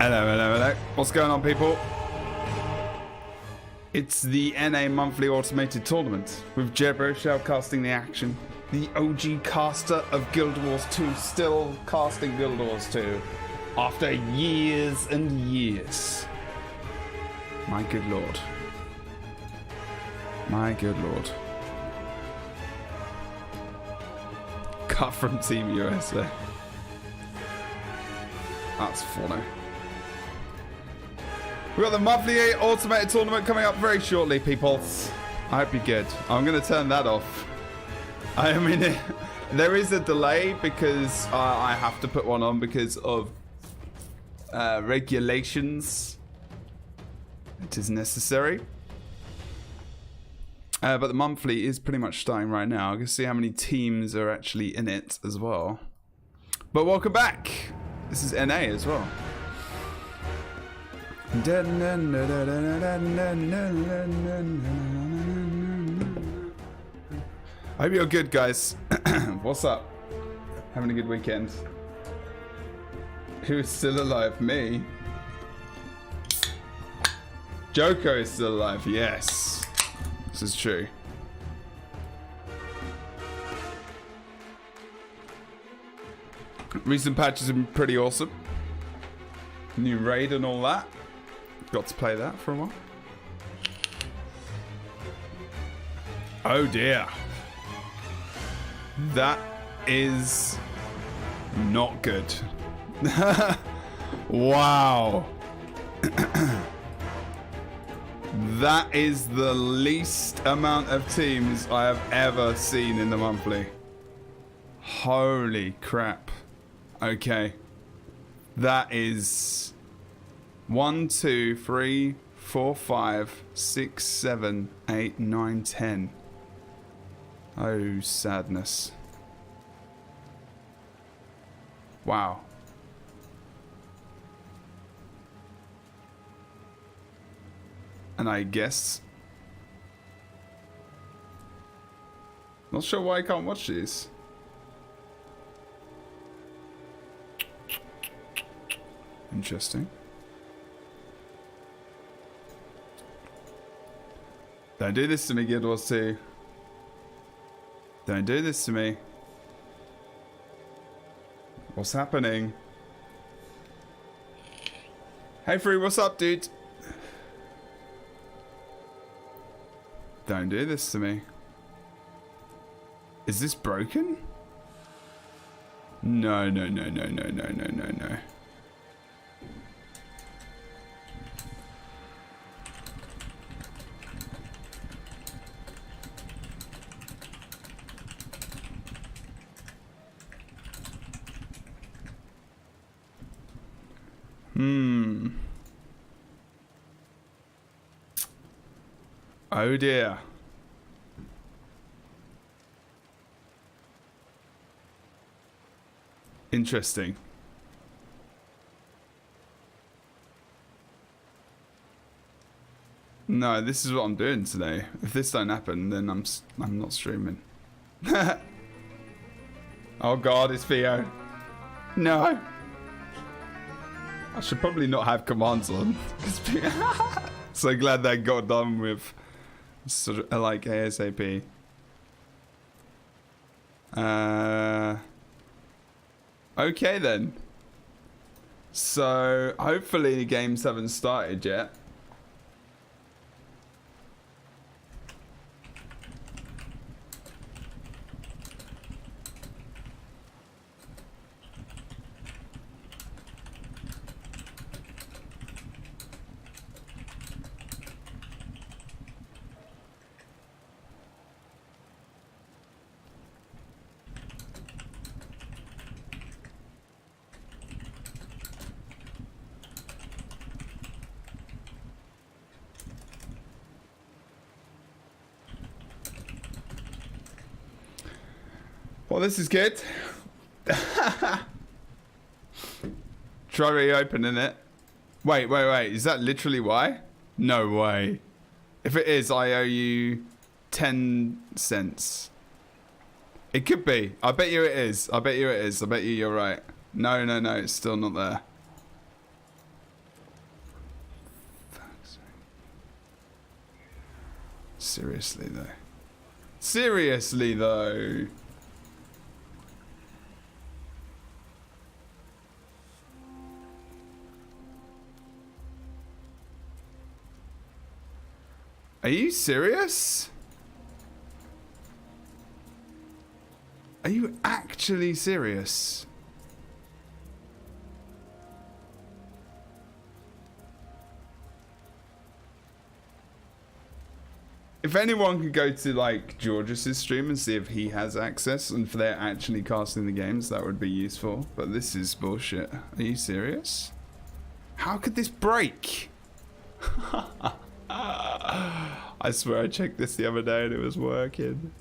Hello, hello, hello. What's going on, people? It's the NA monthly automated tournament with Jebro shoutcasting the action. The OG caster of Guild Wars 2 still casting Guild Wars 2 after years and years. My good lord. My good lord. Cut from Team USA. That's funny. We've got the monthly automated tournament coming up very shortly, people. I hope you're good. I'm going to turn that off. I mean, there is a delay because I have to put one on because of regulations. It is necessary. But the monthly is pretty much starting right now. I can see how many teams are actually in it as well. But welcome back. This is NA as well. I hope you're good, guys. What's up? Having a good weekend? Who is still alive? Me? Joko is still alive. Yes. This is true. Recent patches have been pretty awesome. New raid and all that. Got to play that for a while. Oh dear. That is not good. Wow. That is the least amount of teams I have ever seen in the monthly. Holy crap. Okay. That is 1, 2, 3, 4, 5, 6, 7, 8, 9, 10. Oh, sadness. Wow. And I guess... Not sure why I can't watch these. Interesting. Don't do this to me, Guild Wars 2. Don't do this to me. What's happening? Hey, Free, what's up, dude? Don't do this to me. Is this broken? No, no, no, no, no, no, no, no, no. Oh dear. Interesting. No, this is what I'm doing today. If this don't happen, then I'm not streaming. Oh god, it's Theo. No. I should probably not have commands on. So glad that got done with sort of like ASAP. Okay then. So hopefully the games haven't started yet. Well, this is good. Try reopening it. Wait. Is that literally why? No way. If it is, I owe you 10 cents. It could be. I bet you it is. I bet you it is. I bet you you're right. No, it's still not there. seriously though. Seriously though. Are you serious? Are you actually serious? If anyone could go to like George's stream and see if he has access and if they're actually casting the games, that would be useful. But this is bullshit. Are you serious? How could this break? I swear I checked this the other day and it was working.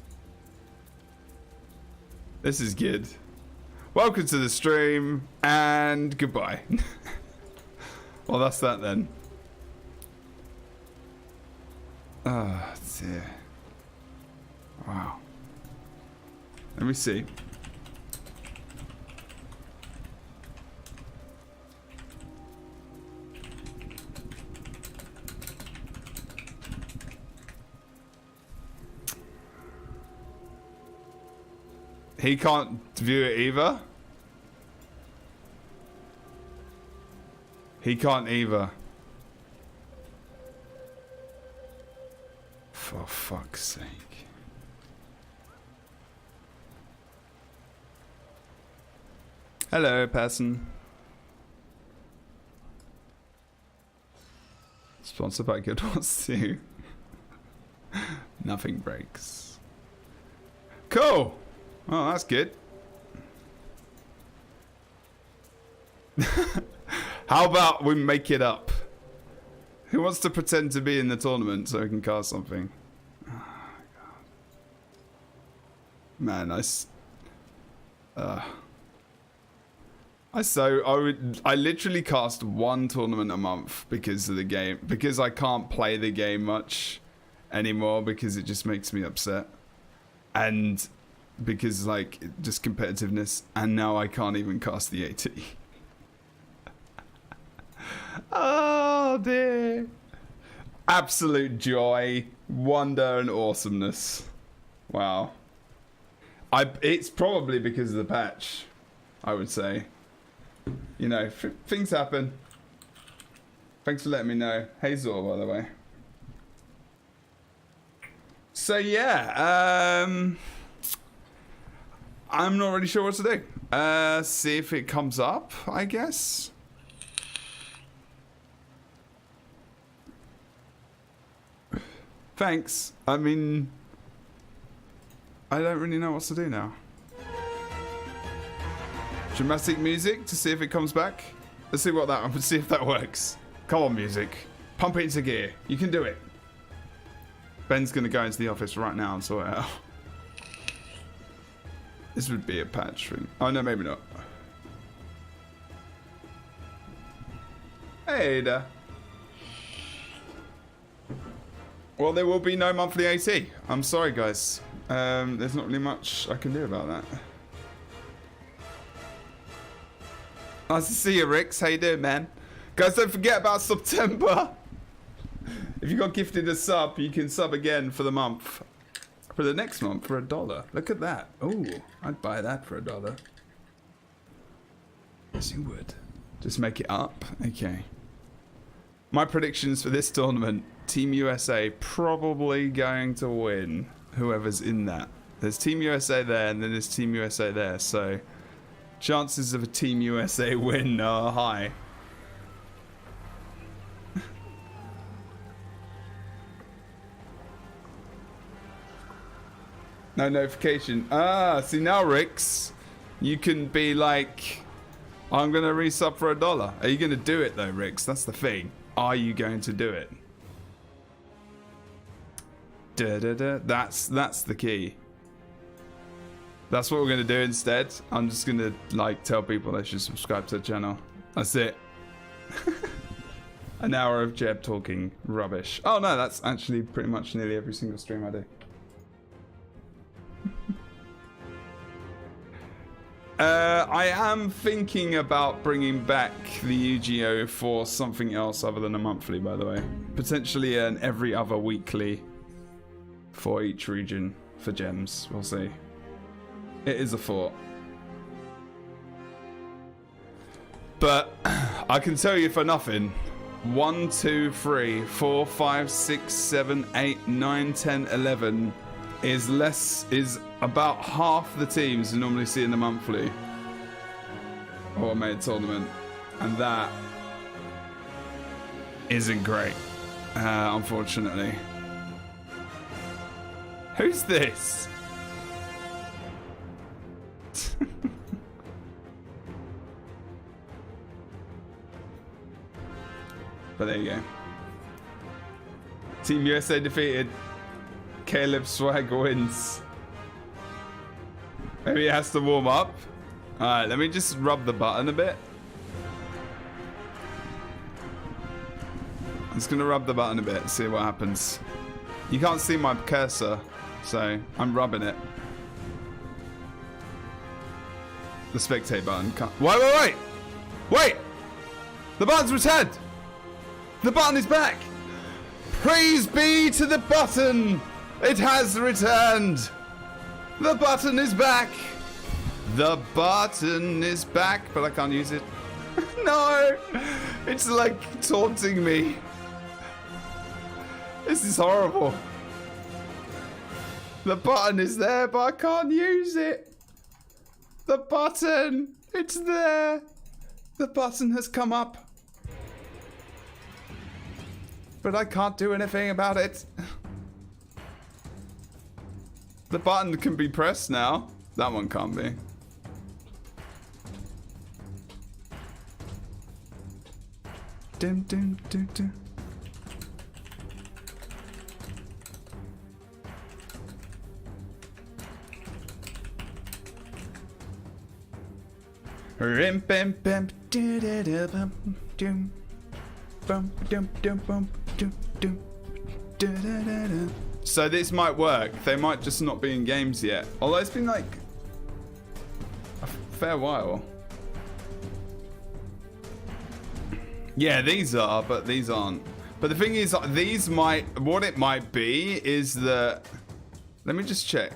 This is good. Welcome to the stream and goodbye. Well, that's that then. Oh dear. Wow. Let me see. He can't view it either. He can't either. For fuck's sake. Hello, person. Sponsored by Guild Wars 2. Nothing breaks. Cool. Oh, that's good. How about we make it up? Who wants to pretend to be in the tournament so we can cast something? Oh, God. Man, I literally cast one tournament a month because of the game, because I can't play the game much anymore because it just makes me upset, and because like just competitiveness, and now I can't even cast the AT. Oh dear. Absolute joy, wonder and awesomeness. Wow. It's probably because of the patch, I would say. You know, things happen. Thanks for letting me know. Hey Zor, by the way. So yeah, I'm not really sure what to do. See if it comes up, I guess. Thanks. I mean, I don't really know what to do now. Dramatic music to see if it comes back. Let's see what that. Let's see if that works. Come on, music. Pump it into gear. You can do it. Ben's gonna go into the office right now and sort it out. This would be a patch thing. Oh no, maybe not. Hey there. Well, there will be no monthly AT. I'm sorry, guys. There's not really much I can do about that. Nice to see you, Rix. How you doing, man? Guys, don't forget about September. If you got gifted a sub, you can sub again for the month. For the next month for $1. Look at that. Oh, I'd buy that for $1. Yes, you would. Just make it up. Okay. My predictions for this tournament. Team USA probably going to win. Whoever's in that. There's Team USA there and then there's Team USA there. So chances of a Team USA win are high. No notification. Ah, see now, Rix, you can be like, I'm gonna resub for $1. Are you gonna do it though, Rix? That's the thing. Are you going to do it? That's the key. That's what we're gonna do instead. I'm just gonna like tell people they should subscribe to the channel. That's it. An hour of Jeb talking rubbish. Oh no, that's actually pretty much nearly every single stream I do. I am thinking about bringing back the Yu-Gi-Oh for something else other than a monthly, by the way. Potentially an every other weekly for each region for gems. We'll see. It is a fort. But I can tell you for nothing, 1, 2, 3, 4, 5, 6, 7, 8, 9, 10, 11 is about half the teams you normally see in the monthly automated tournament, and that isn't great, unfortunately. Who's this? But there you go. Team USA defeated. Caleb Swag wins. Maybe he has to warm up. Alright, let me just rub the button a bit. I'm just gonna rub the button a bit, see what happens. You can't see my cursor, so I'm rubbing it. The spectate button can't. Wait! Wait! The button's returned! The button is back! Praise be to the button! It has returned! The button is back! The button is back, but I can't use it. No! It's like taunting me. This is horrible. The button is there, but I can't use it. The button! It's there! The button has come up. But I can't do anything about it. The button can be pressed now. That one can't be. Dum, dum, dum, dum. Rim, bam, bam, do, do, do, bum, dum, bum, dum, dum, bum, dum, dum, da, da, da, da. So this might work. They might just not be in games yet. Although it's been like a fair while. Yeah, these are, but these aren't. But the thing is, these might... What it might be is that... Let me just check.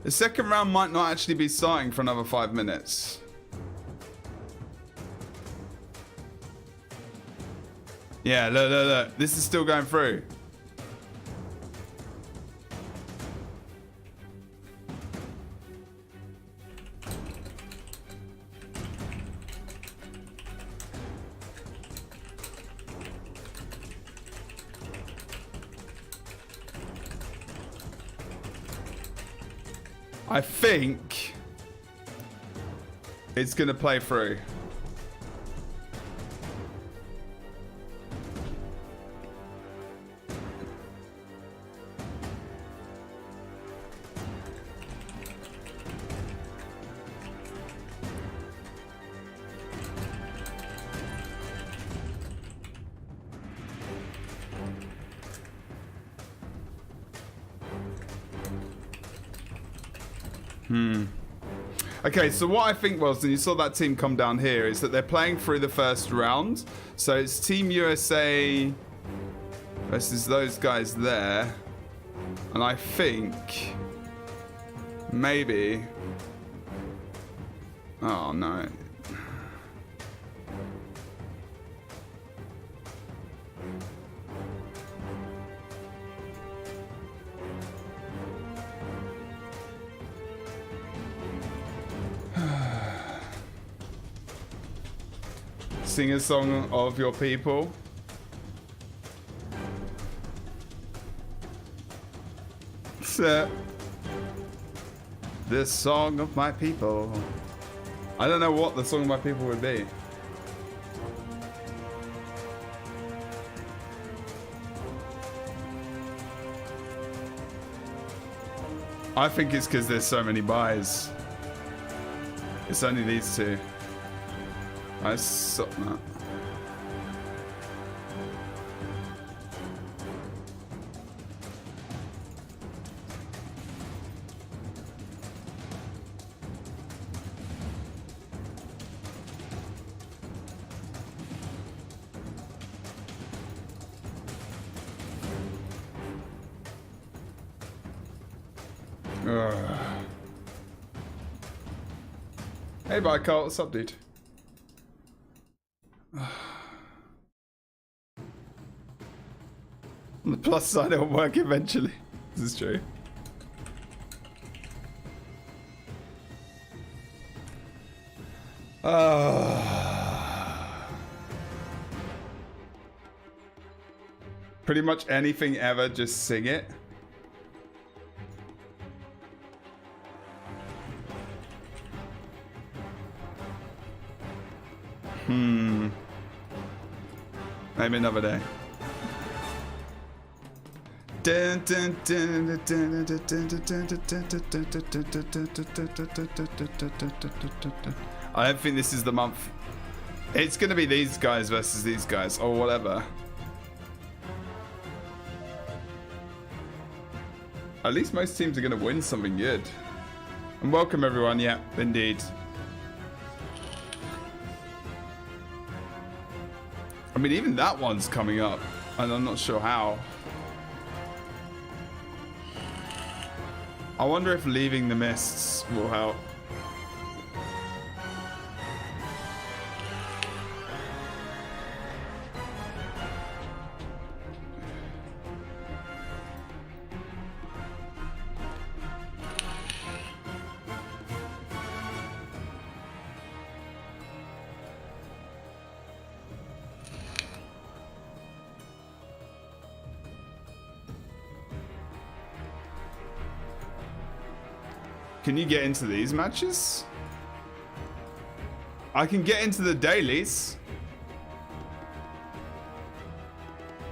The second round might not actually be starting for another 5 minutes. Yeah, look. This is still going through. I think it's gonna play through. Okay, so what I think was, and you saw that team come down here, is that they're playing through the first round. So it's Team USA versus those guys there. And I think maybe... Oh, no. Sing a song of your people. This song of my people. I don't know what the song of my people would be. I think it's because there's so many buys. It's only these two. I suck that. Ugh. Hey, bye, Carl. What's up, dude? On the plus side, it'll work eventually. This is true. Pretty much anything ever, just sing it. Maybe another day. I don't think this is the month. It's going to be these guys versus these guys, or whatever. At least most teams are going to win something good. And welcome everyone, yeah, indeed. I mean, even that one's coming up, and I'm not sure how. I wonder if leaving the mists will help. Can you get into these matches? I can get into the dailies.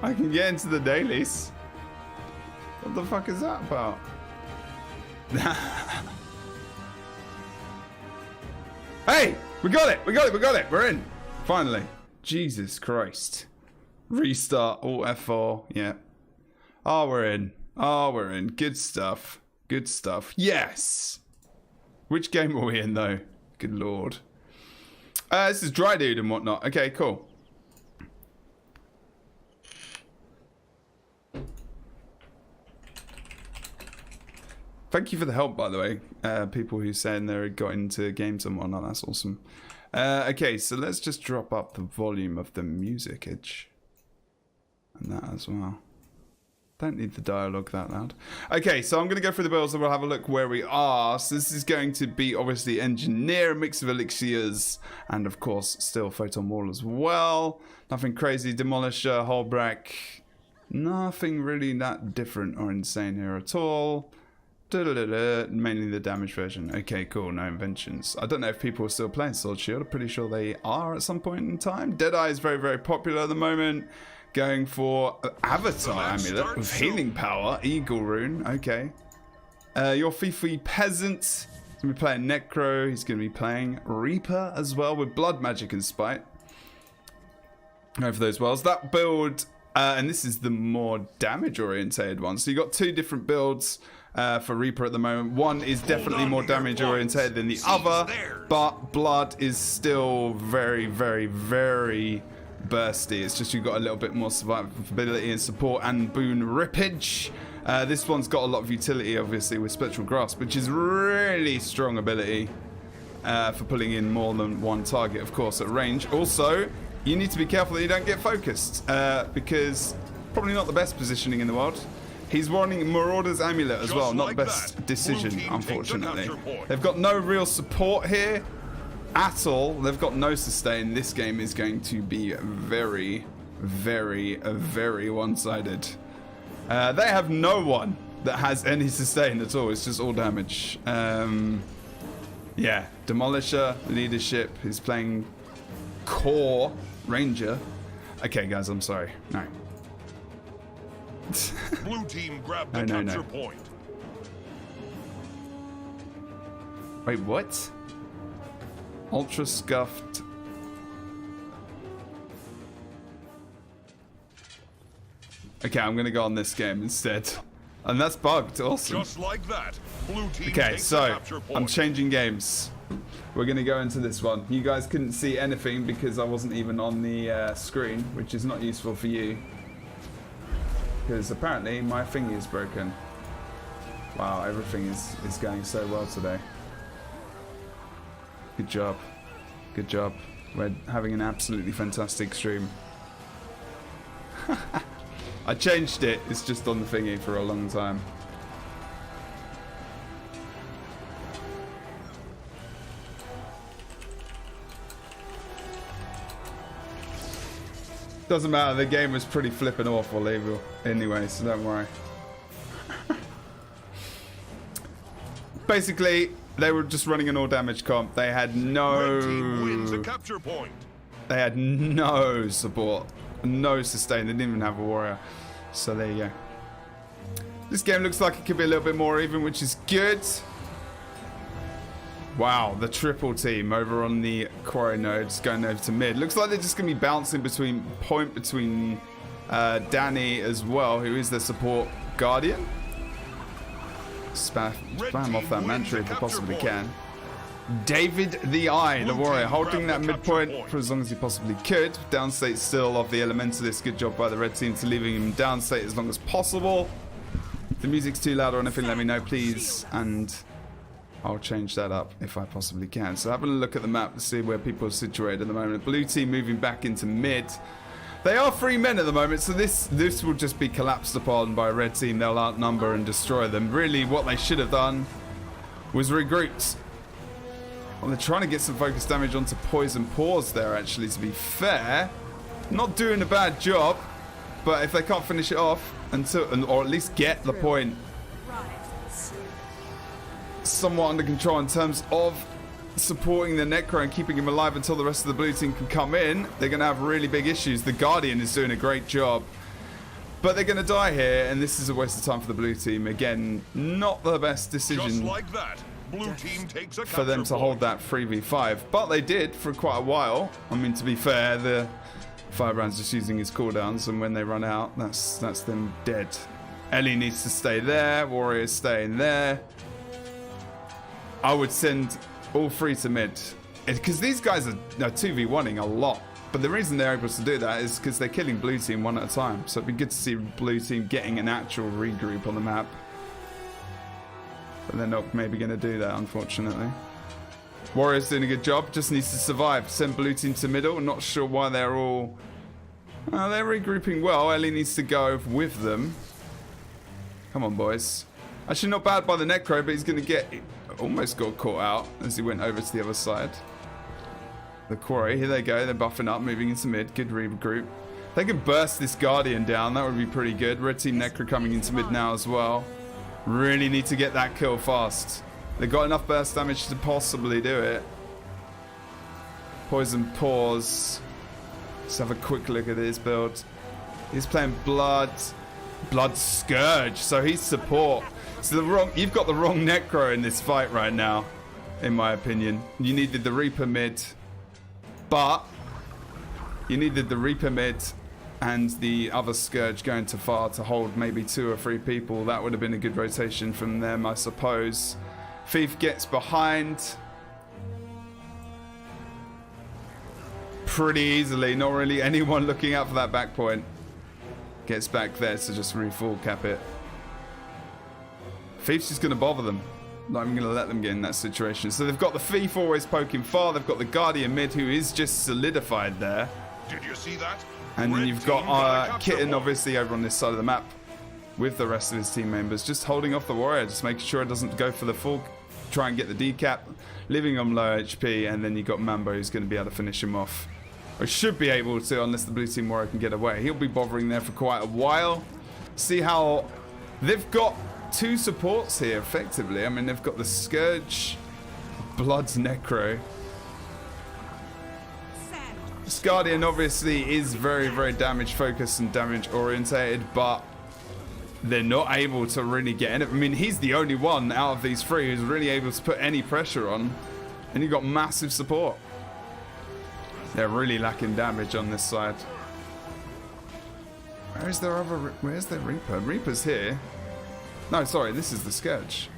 I can get into the dailies. What the fuck is that about? Hey! We got it! We got it! We got it! We're in! Finally. Jesus Christ. Restart. Alt F4. Yeah. Oh, we're in. Oh, we're in. Good stuff. Good stuff. Yes! Which game are we in, though? Good lord. This is Dry Dude and whatnot. Okay, cool. Thank you for the help, by the way. People who saying they got into games and whatnot. That's awesome. Okay, so let's just drop up the volume of the music edge. And that as well. Don't need the dialogue that loud. Okay, so I'm going to go through the builds and we'll have a look where we are. So this is going to be obviously Engineer, a mix of Elixirs, and of course still Photon Wall as well. Nothing crazy. Demolisher, Hullbrack. Nothing really that different or insane here at all. Mainly the damage version. Okay, cool. No inventions. I don't know if people are still playing Sword Shield. I'm pretty sure they are at some point in time. Deadeye is very, very popular at the moment. Going for Avatar Amulet with healing power. Eagle Rune. Okay. Your Fifi Peasant. He's going to be playing Necro. He's going to be playing Reaper as well with Blood Magic and Spite. Go for those wells. That build, and this is the more damage orientated one. So you got two different builds for Reaper at the moment. One is definitely more damage orientated than the other, but Blood is still very, very, very bursty. It's just you've got a little bit more survivability and support and boon rippage. This one's got a lot of utility, obviously, with Spectral Grasp, which is really strong ability for pulling in more than one target, of course, at range. Also, you need to be careful that you don't get focused, because probably not the best positioning in the world. He's running Marauder's Amulet as well, not the best decision, unfortunately. They've got no real support here at all. They've got no sustain. This game is going to be very, very, very one-sided. They have no one that has any sustain at all. It's just all damage. Yeah, Demolisher, Leadership. He's playing Core Ranger. Okay, guys, I'm sorry. No. Blue team grabbed the capture point. Wait, what? Ultra Scuffed. Okay, I'm gonna go on this game instead. And that's bugged, awesome. Just like that. Blue team okay, so I'm changing games. We're gonna go into this one. You guys couldn't see anything because I wasn't even on the screen, which is not useful for you. Because apparently my thingy is broken. Wow, everything is going so well today. Good job. Good job. We're having an absolutely fantastic stream. I changed it. It's just on the thingy for a long time. Doesn't matter. The game was pretty flipping awful anyway, so don't worry. Basically, they were just running an all damage comp. They had no... Red team wins a capture point. They had no support, no sustain. They didn't even have a warrior. So there you go. This game looks like it could be a little bit more even, which is good. Wow, the triple team over on the quarry nodes going over to mid. Looks like they're just going to be bouncing between Danny as well, who is their support guardian. Spam off that mantra if they possibly can. David the Eye, the warrior, holding that midpoint for as long as he possibly could. Downstate still of the Elementalist. Good job by the red team to leaving him downstate as long as possible. If the music's too loud or anything, let me know, please. And I'll change that up if I possibly can. So having a look at the map to see where people are situated at the moment. Blue team moving back into mid. They are 3 men at the moment, so this will just be collapsed upon by red team. They'll outnumber and destroy them. Really, what they should have done was regroup. Well, they're trying to get some focus damage onto Poison Paws there, actually, to be fair. Not doing a bad job, but if they can't finish it off, or at least get the point somewhat under control in terms of supporting the Necro and keeping him alive until the rest of the blue team can come in, they're going to have really big issues. The Guardian is doing a great job, but they're going to die here, and this is a waste of time for the blue team. Again, not the best decision. Just like that, blue team takes a for them to hold that 3v5, but they did for quite a while. I mean, to be fair, the Firebrand's just using his cooldowns, and when they run out, that's them dead. Ellie needs to stay there, Warrior's staying there. I would send all 3 to mid, because these guys are 2v1ing a lot, but the reason they're able to do that is because they're killing blue team one at a time. So it'd be good to see blue team getting an actual regroup on the map, but they're not maybe going to do that, unfortunately. Warrior's doing a good job, just needs to survive. Send blue team to middle. Not sure why they're all they're regrouping well. Ellie needs to go with them. Come on, boys. Actually, not bad by the Necro, but he's going to get... Almost got caught out as he went over to the other side. The quarry, here they go. They're buffing up, moving into mid. Good regroup. They can burst this Guardian down. That would be pretty good. Red team Necro coming into mid now as well. Really need to get that kill fast. They've got enough burst damage to possibly do it. Poison Paws. Let's have a quick look at his build. He's playing Blood Scourge, so he's support. So you've got the wrong Necro in this fight right now, in my opinion. You needed the Reaper mid, but you needed the Reaper mid and the other Scourge going too far to hold maybe 2 or 3 people. That would have been a good rotation from them, I suppose. Thief gets behind pretty easily. Not really anyone looking out for that back point. Gets back there to just re-full cap it. Thief's just going to bother them. Not even going to let them get in that situation. So they've got the Thief always poking far. They've got the Guardian mid, who is just solidified there. Did you see that? And then you've got Kitten, obviously, over on this side of the map with the rest of his team members. Just holding off the Warrior, just making sure it doesn't go for the full. Try and get the decap, leaving him low HP. And then you've got Mambo, who's going to be able to finish him off. Or should be able to, unless the blue team Warrior can get away. He'll be bothering there for quite a while. See how they've got 2 supports here, effectively. I mean, they've got the Scourge, Blood's Necro. This Guardian obviously is very, very damage focused and damage orientated, but they're not able to really get in it. I mean, he's the only one out of these 3 who's really able to put any pressure on, and you've got massive support. They're really lacking damage on this side. Where's their Reaper? Reaper's here. No, sorry, this is the Scourge.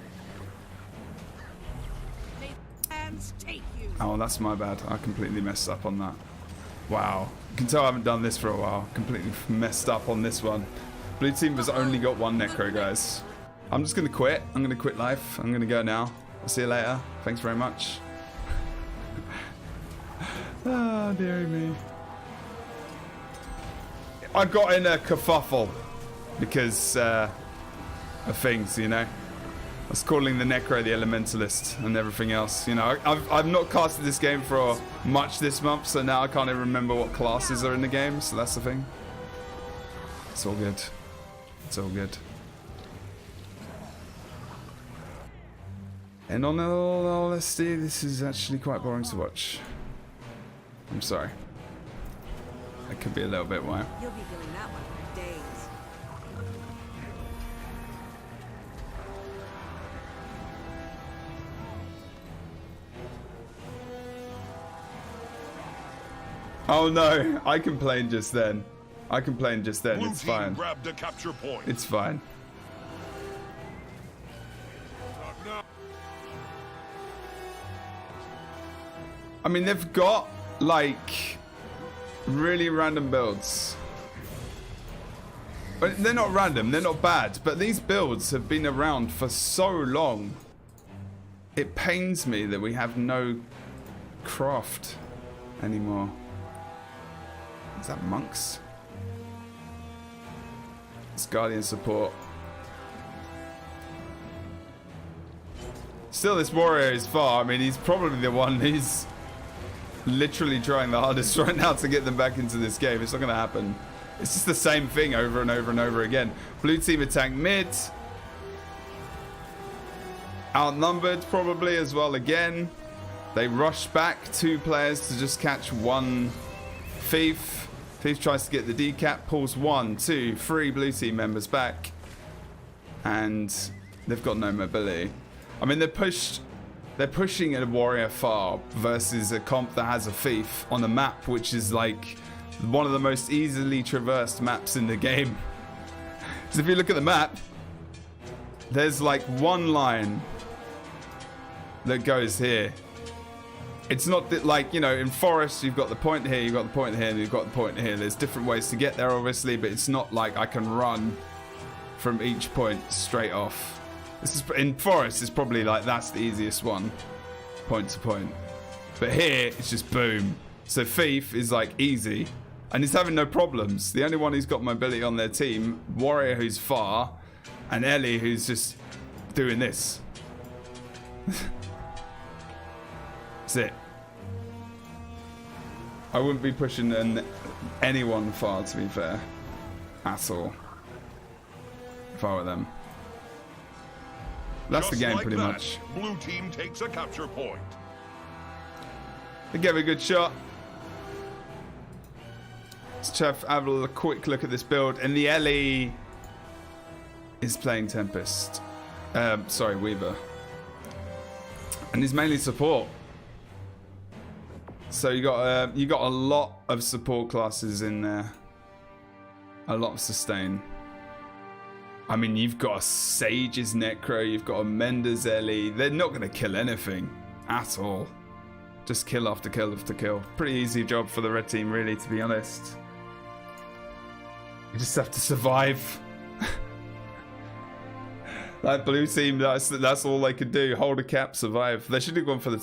Oh, that's my bad. I completely messed up on that. Wow. You can tell I haven't done this for a while. Completely messed up on this one. Blue team has only got 1 Necro, guys. I'm just going to quit. I'm going to quit life. I'm going to go now. I'll see you later. Thanks very much. Ah, dearie me. I got in a kerfuffle because of things, you know. I was calling the Necro the Elementalist and everything else. You know, I've not casted this game for much this month, so now I can't even remember what classes are in the game, so that's the thing. It's all good. It's all good. And on all honesty, this is actually quite boring to watch. I'm sorry. That could be a little bit why. You'll be feeling that one for days. Oh no, I complained just then. I complained just then. Blue It's team fine. grabbed a capture point. It's fine. I mean, they've got like really random builds. But they're not random, they're not bad, but these builds have been around for so long. It pains me that we have no craft anymore. Is that monks? It's guardian support. Still, this warrior is far. I mean, he's probably the one who's literally trying the hardest right now to get them back into this game. It's not going to happen. It's just the same thing over and over and over again. Blue team attack mid. Outnumbered probably as well again. They rush back 2 players to just catch 1 thief. Thief tries to get the decap, pulls 1, 2, 3 blue team members back. And they've got no mobility. I mean, they're pushing a warrior far versus a comp that has a thief on a map, which is like one of the most easily traversed maps in the game. So if you look at the map, there's like 1 line that goes here. It's not that, like, you know, in forest you've got the point here, you've got the point here, and you've got the point here. There's different ways to get there, obviously, but it's not like I can run from each point straight off. This is, in forest, it's probably like that's the easiest one, point to point. But here, it's just boom. So thief is like easy, and he's having no problems. The only one who's got mobility on their team, warrior who's far, and Ellie who's just doing this. That's it. I wouldn't be pushing anyone far, to be fair, at all, if I were them. That's Just the game, like pretty that, much. Blue team takes a capture point. They gave a good shot. Let's have a quick look at this build. And the Ellie is playing Tempest. Sorry, Weaver. And he's mainly support. So you got a lot of support classes in there. A lot of sustain. I mean, you've got a Sage's Necro, you've got a Mender's Ellie. They're not going to kill anything at all. Just kill after kill after kill. Pretty easy job for the red team, really, to be honest. You just have to survive. That blue team, that's all they could do. Hold a cap, survive. They should have gone for the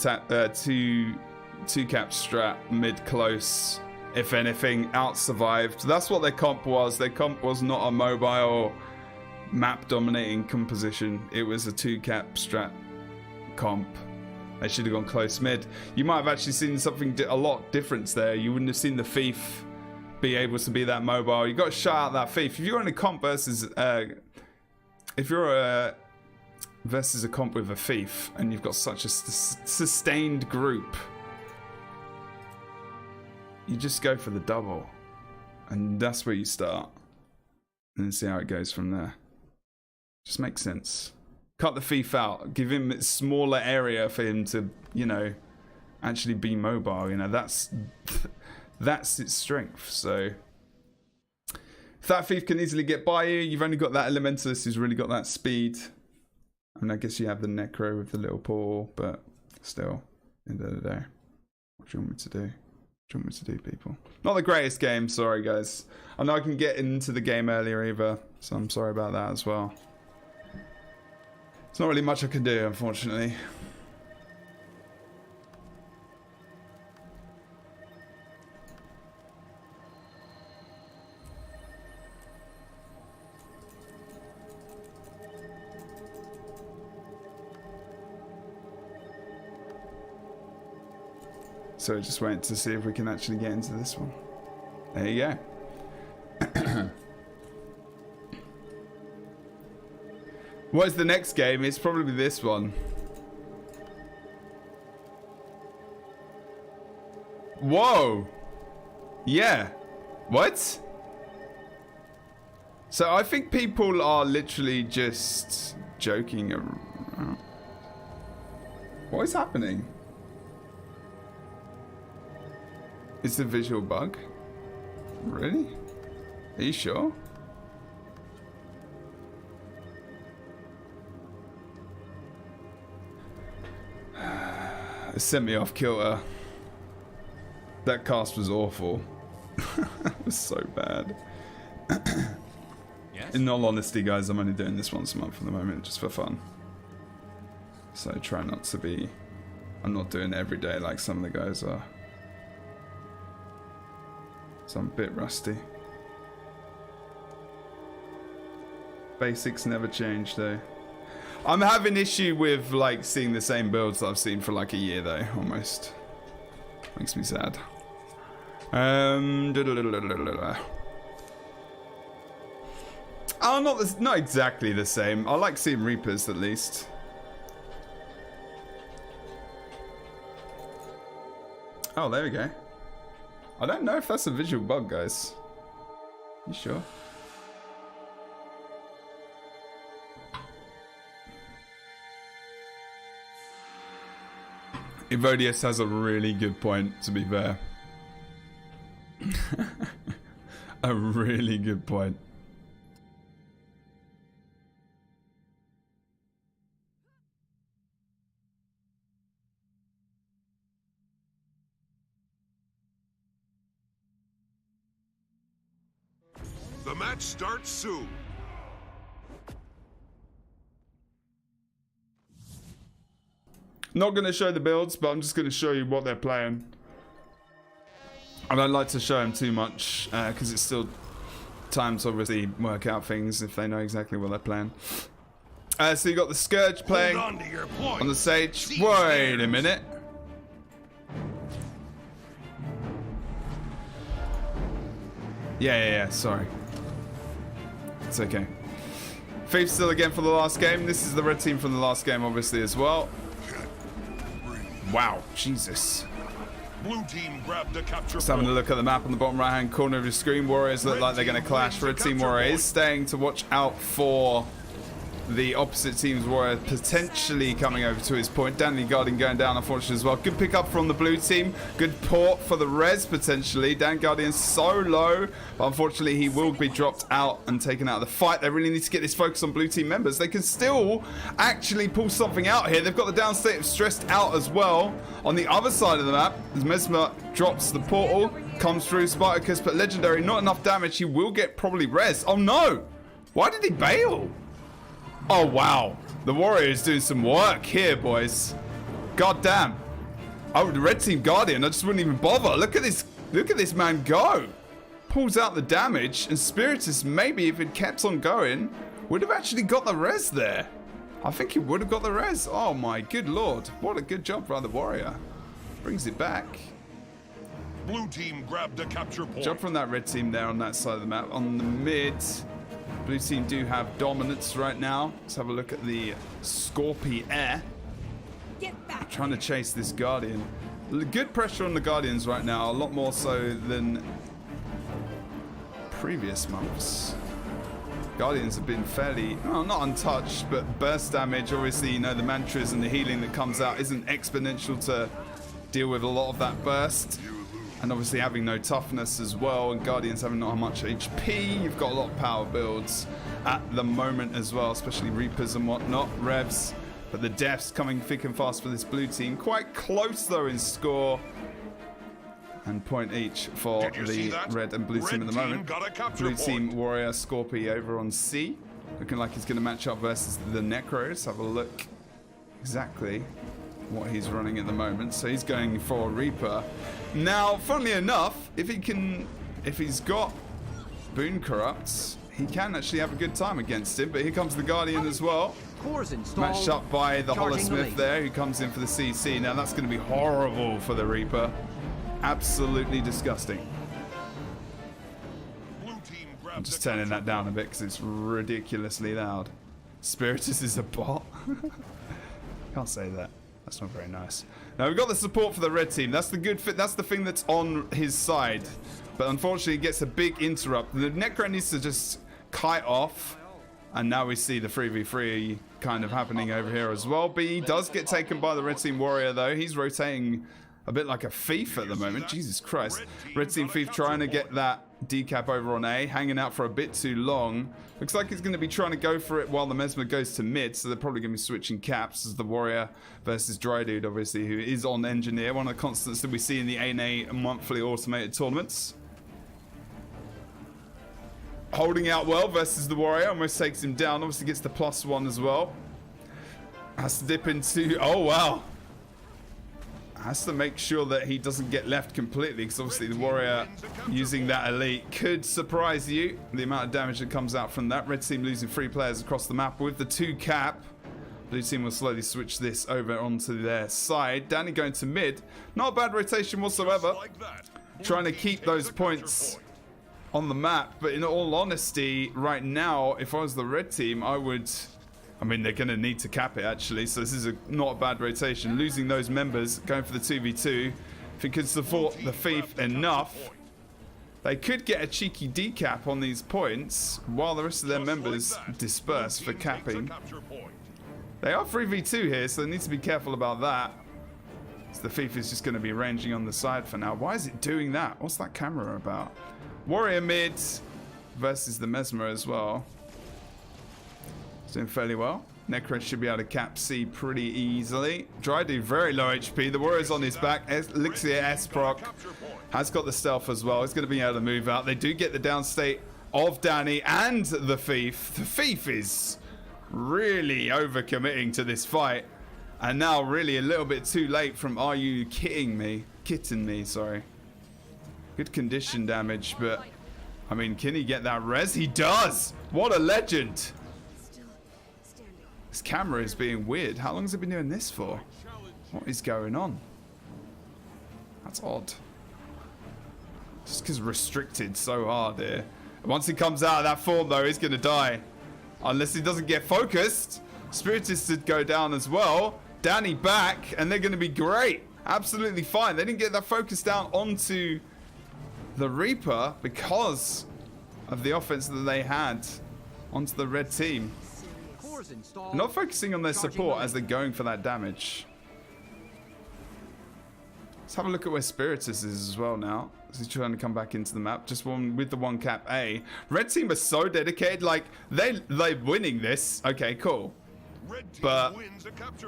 two cap strat, mid close. If anything, out survived. That's what their comp was. Their comp was not a mobile map dominating composition. It was a 2 cap strat comp. They should have gone close mid. You might have actually seen something a lot different there. You wouldn't have seen the thief be able to be that mobile. You got to shut out that thief. If you're in a comp versus if you're versus a comp with a thief and you've got such a sustained group, you just go for the double, and that's where you start and then see how it goes from there. Just makes sense. Cut the thief out, give him a smaller area for him to, you know, actually be mobile. You know, that's its strength. So if that thief can easily get by you, you've only got that elementalist who's really got that speed. I mean, I guess you have the necro with the little paw, but still, at the end of the day, what do you want me to do? What do you want me to do, people? Not the greatest game, sorry guys. I know I can get into the game earlier either, so I'm sorry about that as well. There's not really much I can do, unfortunately. So just wait to see if we can actually get into this one. There you go. What is the next game? It's probably this one. Whoa! Yeah. What? So I think people are literally just joking around. What is happening? It's a visual bug? Really? Are you sure? It sent me off kilter. That cast was awful. It was so bad. Yes? In all honesty, guys, I'm only doing this once a month at the moment, just for fun. So try not to be... I'm not doing it every day like some of the guys are. So I'm a bit rusty. Basics never change though. I'm having issue with like seeing the same builds that I've seen for like a year though, almost. Makes me sad. Oh, not exactly the same. I like seeing Reapers at least. Oh, there we go. I don't know if that's a visual bug, guys. You sure? Evodius has a really good point, to be fair. A really good point. The match starts soon. Not going to show the builds, but I'm just going to show you what they're playing. I don't like to show them too much, because it's still time to obviously work out things if they know exactly what they're playing. So you got the Scourge playing Hold on to your point. on the stage. See Wait theirs. a minute. Yeah, sorry. It's okay. Thief still again for the last game. This is the red team from the last game, obviously, as well. Wow, Jesus. Blue team grabbed the capture Just having a point. look at the map on the bottom right hand corner of your screen. Warriors look Red like they're team going to clash. wins the Red team capture Warriors point. staying to watch out for the opposite team's Warrior potentially coming over to his point. Danley Guardian going down, unfortunately, as well. Good pick up from the blue team. Good port for the res, potentially. Dan Guardian so low, but unfortunately he will be dropped out and taken out of the fight. They really need to get this focus on blue team members. They can still actually pull something out here. They've got the down state of stressed out as well. On the other side of the map, as Mesmer drops the portal, comes through Spartacus, but Legendary, not enough damage. He will get probably res. Oh no! Why did he bail? Oh wow, the Warriors doing some work here, boys. God damn. Oh, the red team Guardian, I just wouldn't even bother. Look at this man go. Pulls out the damage, and Spiritus, maybe if it kept on going, would have actually got the res there. I think he would have got the res. Oh my good lord. What a good job by the Warrior. Brings it back. Blue team grabbed the capture point. Job from that red team there on that side of the map. On the mid, blue team do have dominance right now. Let's have a look at the Scorpion. Get back. Trying to chase this Guardian. Good pressure on the Guardians right now, a lot more so than previous months. Guardians have been fairly, well, not untouched, but burst damage, obviously, you know, the mantras and the healing that comes out isn't exponential to deal with a lot of that burst. And obviously having no toughness as well, and Guardians having not much HP. You've got a lot of power builds at the moment as well, especially Reapers and whatnot, Revs. But the deaths coming thick and fast for this blue team. Quite close though in score. And point each for Did you see the that? red and blue team Red at the team moment. got a capture Blue team point. Warrior Scorpio over on C. Looking like he's going to match up versus the Necros. Have a look exactly what he's running at the moment. So he's going for a Reaper. Now, funnily enough, if he's got Boon Corrupts, he can actually have a good time against him. But here comes the Guardian as well. Matched up by the Holosmith there, who comes in for the CC. Now that's going to be horrible for the Reaper. Absolutely disgusting. I'm just turning that down a bit because it's ridiculously loud. Spiritus is a bot? Can't say that. That's not very nice. Now we've got the support for the red team. That's the good fit. That's the thing that's on his side. But unfortunately, it gets a big interrupt. The Necro needs to just kite off. And now we see the 3v3 kind of happening over here as well. But he does get taken by the red team warrior though. He's rotating a bit like a thief at the moment. Jesus Christ. Red team thief trying to get that decap over on A. Hanging out for a bit too long. Looks like he's going to be trying to go for it while the Mesmer goes to mid. So they're probably going to be switching caps as the warrior versus Dry Dude, obviously, who is on engineer. One of the constants that we see in the ANA monthly automated tournaments. Holding out well versus the warrior. Almost takes him down. Obviously gets the +1 as well. Has to dip into... Oh, wow. Has to make sure that he doesn't get left completely, because obviously the warrior using that elite could surprise you. The amount of damage that comes out from that. Red team losing 3 players across the map with the 2 cap. Blue team will slowly switch this over onto their side. Danny going to mid. Not a bad rotation whatsoever. Trying to keep those points on the map. But in all honesty, right now, if I was the red team, I would... I mean, they're going to need to cap it, actually. So this is not a bad rotation. Losing those members, going for the 2v2. If it could support the thief enough, they could get a cheeky decap on these points while the rest of their members disperse for capping. They are 3v2 here, so they need to be careful about that. So the thief is just going to be ranging on the side for now. Why is it doing that? What's that camera about? Warrior mid versus the Mesmer as well. Doing fairly well. Necro should be able to cap C pretty easily. Dry Dude very low HP. The warrior's on his back. Elixir S proc has got the stealth as well. He's going to be able to move out. They do get the downstate of Danny and the thief. The thief is really overcommitting to this fight. And now really a little bit too late from Are You Kidding Me? Kitten Me, sorry. Good condition damage, but I mean, can he get that res? He does! What a legend! This camera is being weird. How long has it been doing this for? What is going on? That's odd. Just because restricted so hard here. Once he comes out of that form though, he's going to die. Unless he doesn't get focused. Spiritus did go down as well. Danny back, and they're going to be great. Absolutely fine. They didn't get that focus down onto the Reaper because of the offense that they had onto the red team. Not focusing on their support as they're going for that damage. Let's have a look at where Spiritus is as well now. He's trying to come back into the map. Just one with the 1 cap A. Red team are so dedicated. Like, they're winning this. Okay, cool. But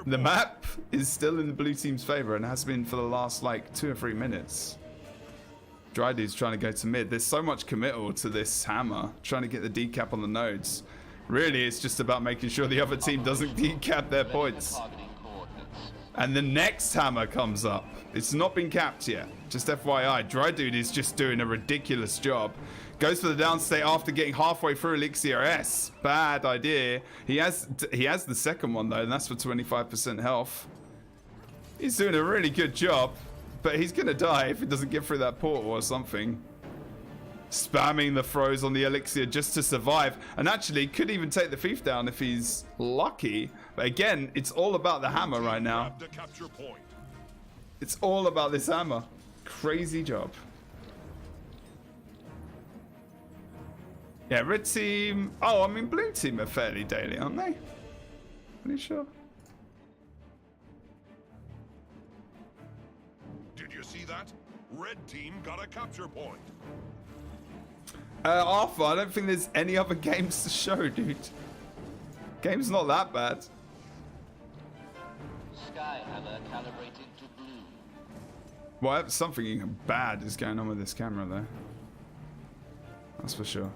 the map is still in the blue team's favor and has been for the last like 2 or 3 minutes. Dry Dude's trying to go to mid. There's so much committal to this hammer. Trying to get the decap on the nodes. Really, it's just about making sure the other team doesn't decap their points. And the next hammer comes up. It's not been capped yet. Just FYI, Dry Dude is just doing a ridiculous job. Goes for the downstate after getting halfway through Elixir S. Bad idea. He has the second one though, and that's for 25% health. He's doing a really good job, but he's gonna die if he doesn't get through that portal or something. Spamming the throws on the elixir just to survive, and actually could even take the thief down if he's lucky. But again, it's all about the hammer right now. It's all about this hammer. Crazy job. Yeah, red team. Oh, I mean, blue team are fairly daily, aren't they? Pretty sure. Did you see that? Red team got a capture point. Arthur, I don't think there's any other games to show, dude. Game's not that bad. Skyhammer calibrated to blue. Well, something bad is going on with this camera, though. That's for sure.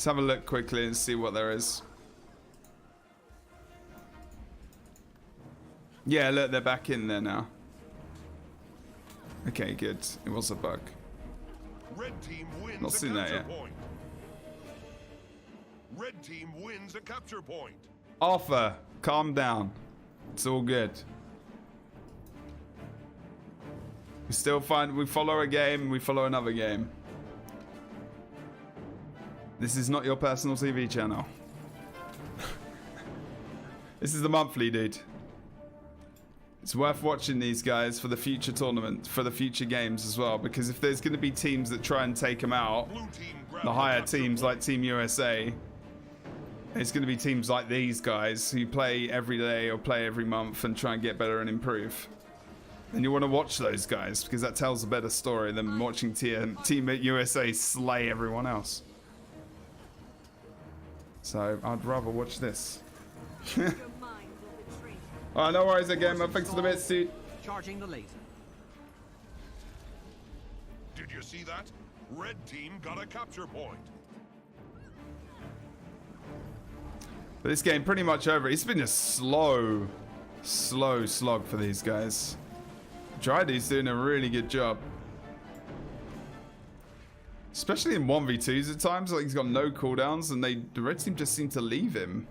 Let's have a look quickly and see what there is. Yeah, look, they're back in there now. Okay, good. It was a bug. Red team wins Not a seen that capture yet. point. Red team wins a capture point. Arthur, calm down. It's all good. We still find we follow a game, we follow another game. This is not your personal TV channel. This is the monthly, dude. It's worth watching these guys for the future tournament, for the future games as well, because if there's going to be teams that try and take them out, Blue team grab the higher capture teams point. like Team USA, it's going to be teams like these guys who play every day or play every month and try and get better and improve. And you want to watch those guys because that tells a better story than watching Team USA slay everyone else. So I'd rather watch this. Your mind will betray you. Alright, no worries again, man. Thanks for the bits, dude. Charging the laser. Did you see that? Red team got a capture point. But this game pretty much over. It's been a slow slog for these guys. Drydy's doing a really good job. Especially in 1v2s at times, like he's got no cooldowns and the red team just seem to leave him.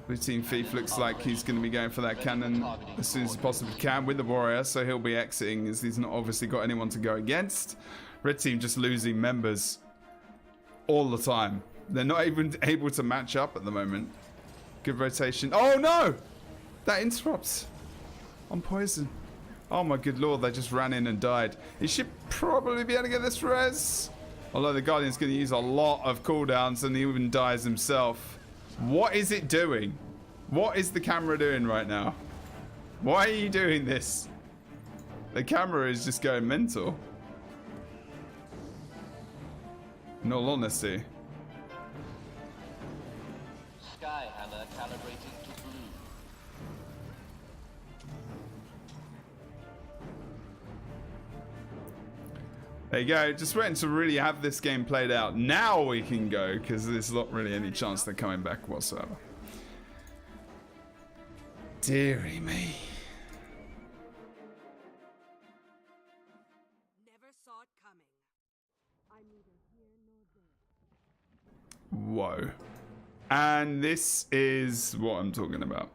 Blue team Thief looks like he's going to be going for that cannon as soon as he possibly can with the warrior, so he'll be exiting as he's not obviously got anyone to go against. Red team just losing members all the time. They're not even able to match up at the moment. Good rotation. Oh no! That interrupts. I'm poisoned. Oh my good lord, they just ran in and died. He should probably be able to get this res. Although the Guardian's going to use a lot of cooldowns and he even dies himself. What is it doing? What is the camera doing right now? Why are you doing this? The camera is just going mental. In all honesty. Skyhammer calibrating to blue. There you go. Just waiting to really have this game played out. Now we can go, because there's not really any chance they're coming back whatsoever. Deary me. Never saw it coming. I'm neither here nor there. Whoa. And this is what I'm talking about.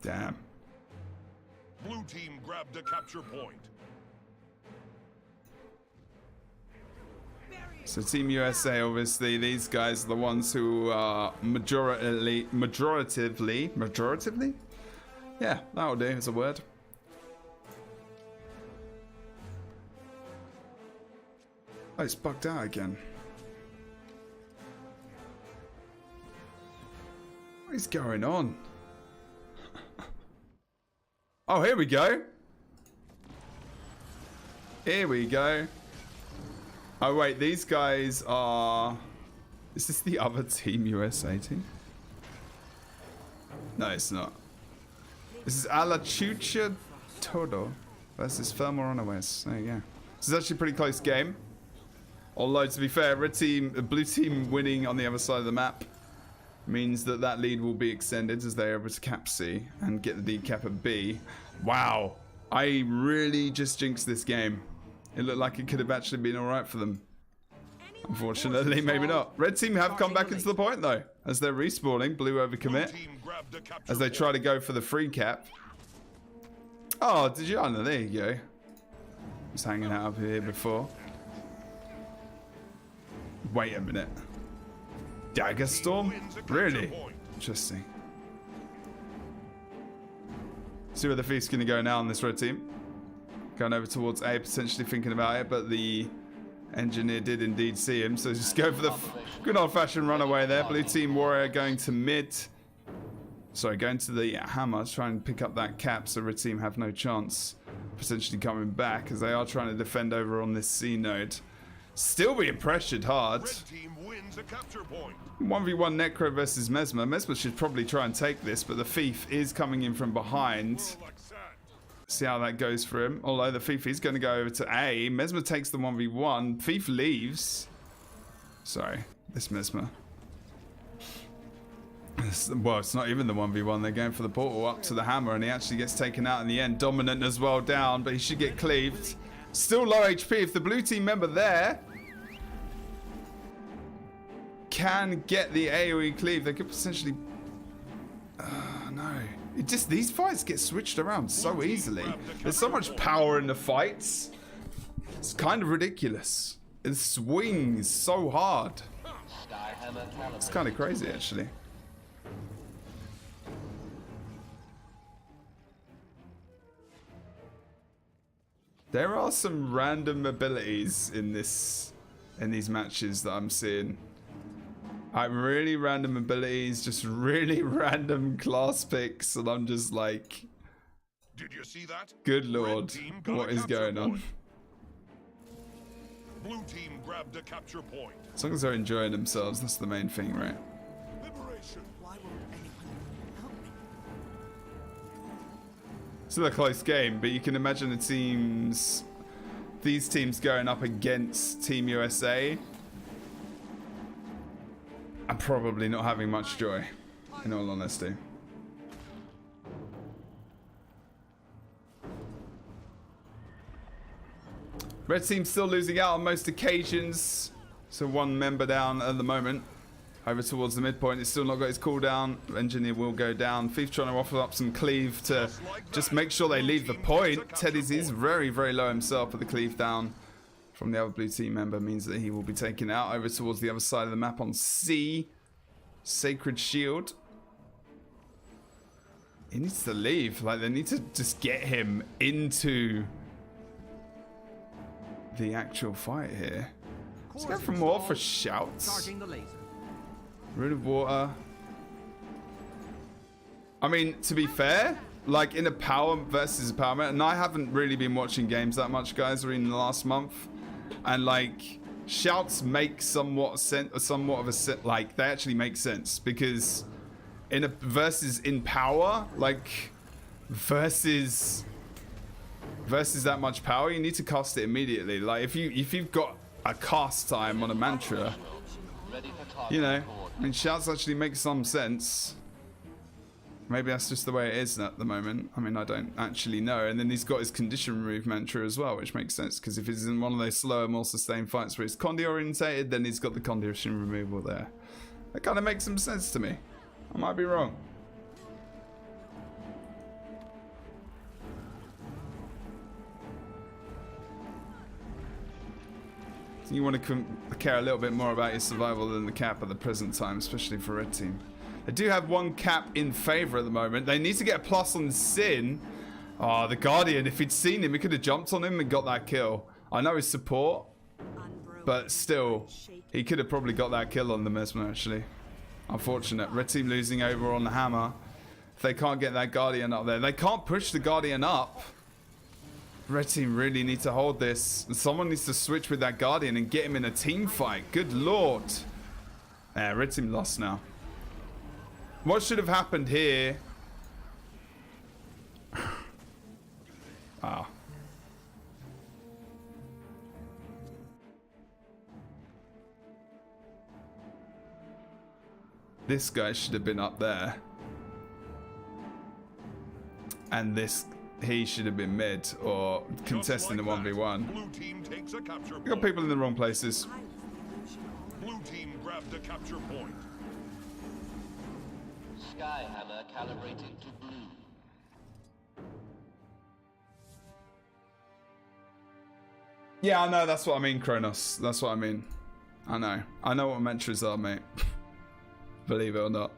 Damn. Blue team grabbed a capture point. So Team USA, obviously, these guys are the ones who are majoritively? Yeah, that'll do as a word. Oh, it's bugged out again. What is going on? Oh, here we go. Here we go. Oh, wait, these guys are... Is this the other Team USA team? No, it's not. This is Alachucha Todo versus Thermal Runaways. There you go. This is actually a pretty close game. Although, to be fair, blue team winning on the other side of the map means that that lead will be extended as they're able to cap C and get the decap at B. Wow. I really just jinxed this game. It looked like it could have actually been alright for them. Unfortunately, maybe not. Red team have come back into the point though. As they're respawning, blue overcommit. Blue team grabbed a capture As they point. try to go for the free cap. Oh, did you? Oh, no, there you go. Was hanging out up here before. Wait a minute. Dagger Storm? Wins a capture Really? point. Interesting. See where the Thief's going to go now on this red team. Going over towards A, potentially thinking about it, but the engineer did indeed see him. So just go for the good old-fashioned runaway there. Blue team warrior going to mid. Sorry, going to the hammer, try and pick up that cap so red team have no chance potentially coming back as they are trying to defend over on this C node. Still being pressured hard. Red team wins a capture point. 1v1 Necro versus Mesmer. Mesmer should probably try and take this, but the Thief is coming in from behind. Like sand. See how that goes for him. Although the Thief is going to go over to A. Mesmer takes the 1v1. Thief leaves. Sorry, this Mesmer. Well, it's not even the 1v1. They're going for the portal up to the hammer, and he actually gets taken out in the end. Dominant as well down, but he should get cleaved. Still low HP. If the blue team member there can get the AoE cleave, they could potentially... no. It just, these fights get switched around so easily. There's so much power in the fights. It's kind of ridiculous. It swings so hard. It's kind of crazy, actually. There are some random abilities in these matches that I'm seeing. Really random abilities, just really random class picks, and I'm just like, Did you see that? good lord, what is going on? Blue team grabbed a capture point. As long as they're enjoying themselves, that's the main thing, right? Liberation. Why won't anyone help me? Still a close game, but you can imagine these teams going up against Team USA and probably not having much joy, in all honesty. Red team still losing out on most occasions, so one member down at the moment. Over towards the midpoint, it's still not got his cooldown. Engineer will go down. Thief trying to offer up some cleave to just make sure they leave the point. Teddy's is very, very low himself, but the cleave down from the other blue team member means that he will be taken out. Over towards the other side of the map on C. Sacred Shield. He needs to leave. Like, they need to just get him into the actual fight here. Let's go for more for shouts. Charging the laser. Rune of Water. I mean, to be fair, like in a power versus a power meta, and I haven't really been watching games that much, guys, or in the last month, and like shouts make somewhat of a sense. Like, they actually make sense because in a versus in power, like versus that much power, you need to cast it immediately. Like if you've got a cast time on a mantra, you know, I mean, shouts actually make some sense. Maybe that's just the way it is at the moment. I mean, I don't actually know. And then he's got his condition remove mantra as well, which makes sense because if he's in one of those slower, more sustained fights where it's Condi orientated, then he's got the condition removal there. That kind of makes some sense to me. I might be wrong. You want to care a little bit more about your survival than the cap at the present time, especially for red team. They do have one cap in favor at the moment. They need to get a plus on Sin. Oh, the Guardian, if he'd seen him, he could have jumped on him and got that kill. I know his support, but still, he could have probably got that kill on the Mesmer, actually. Unfortunate. Red team losing over on the hammer. If they can't get that Guardian up there, they can't push the Guardian up. Red team really need to hold this. Someone needs to switch with that Guardian and get him in a team fight. Good lord. Yeah, red team lost now. What should have happened here? Wow. This guy should have been up there. And he should have been mid or contesting the 1v1. Blue team takes a capture We got point. people in the wrong places. Blue team grabbed a capture point. Skyhammer calibrating to blue. Yeah, I know. That's what I mean, Kronos. That's what I mean. I know. I know what mantras are, mate. Believe it or not.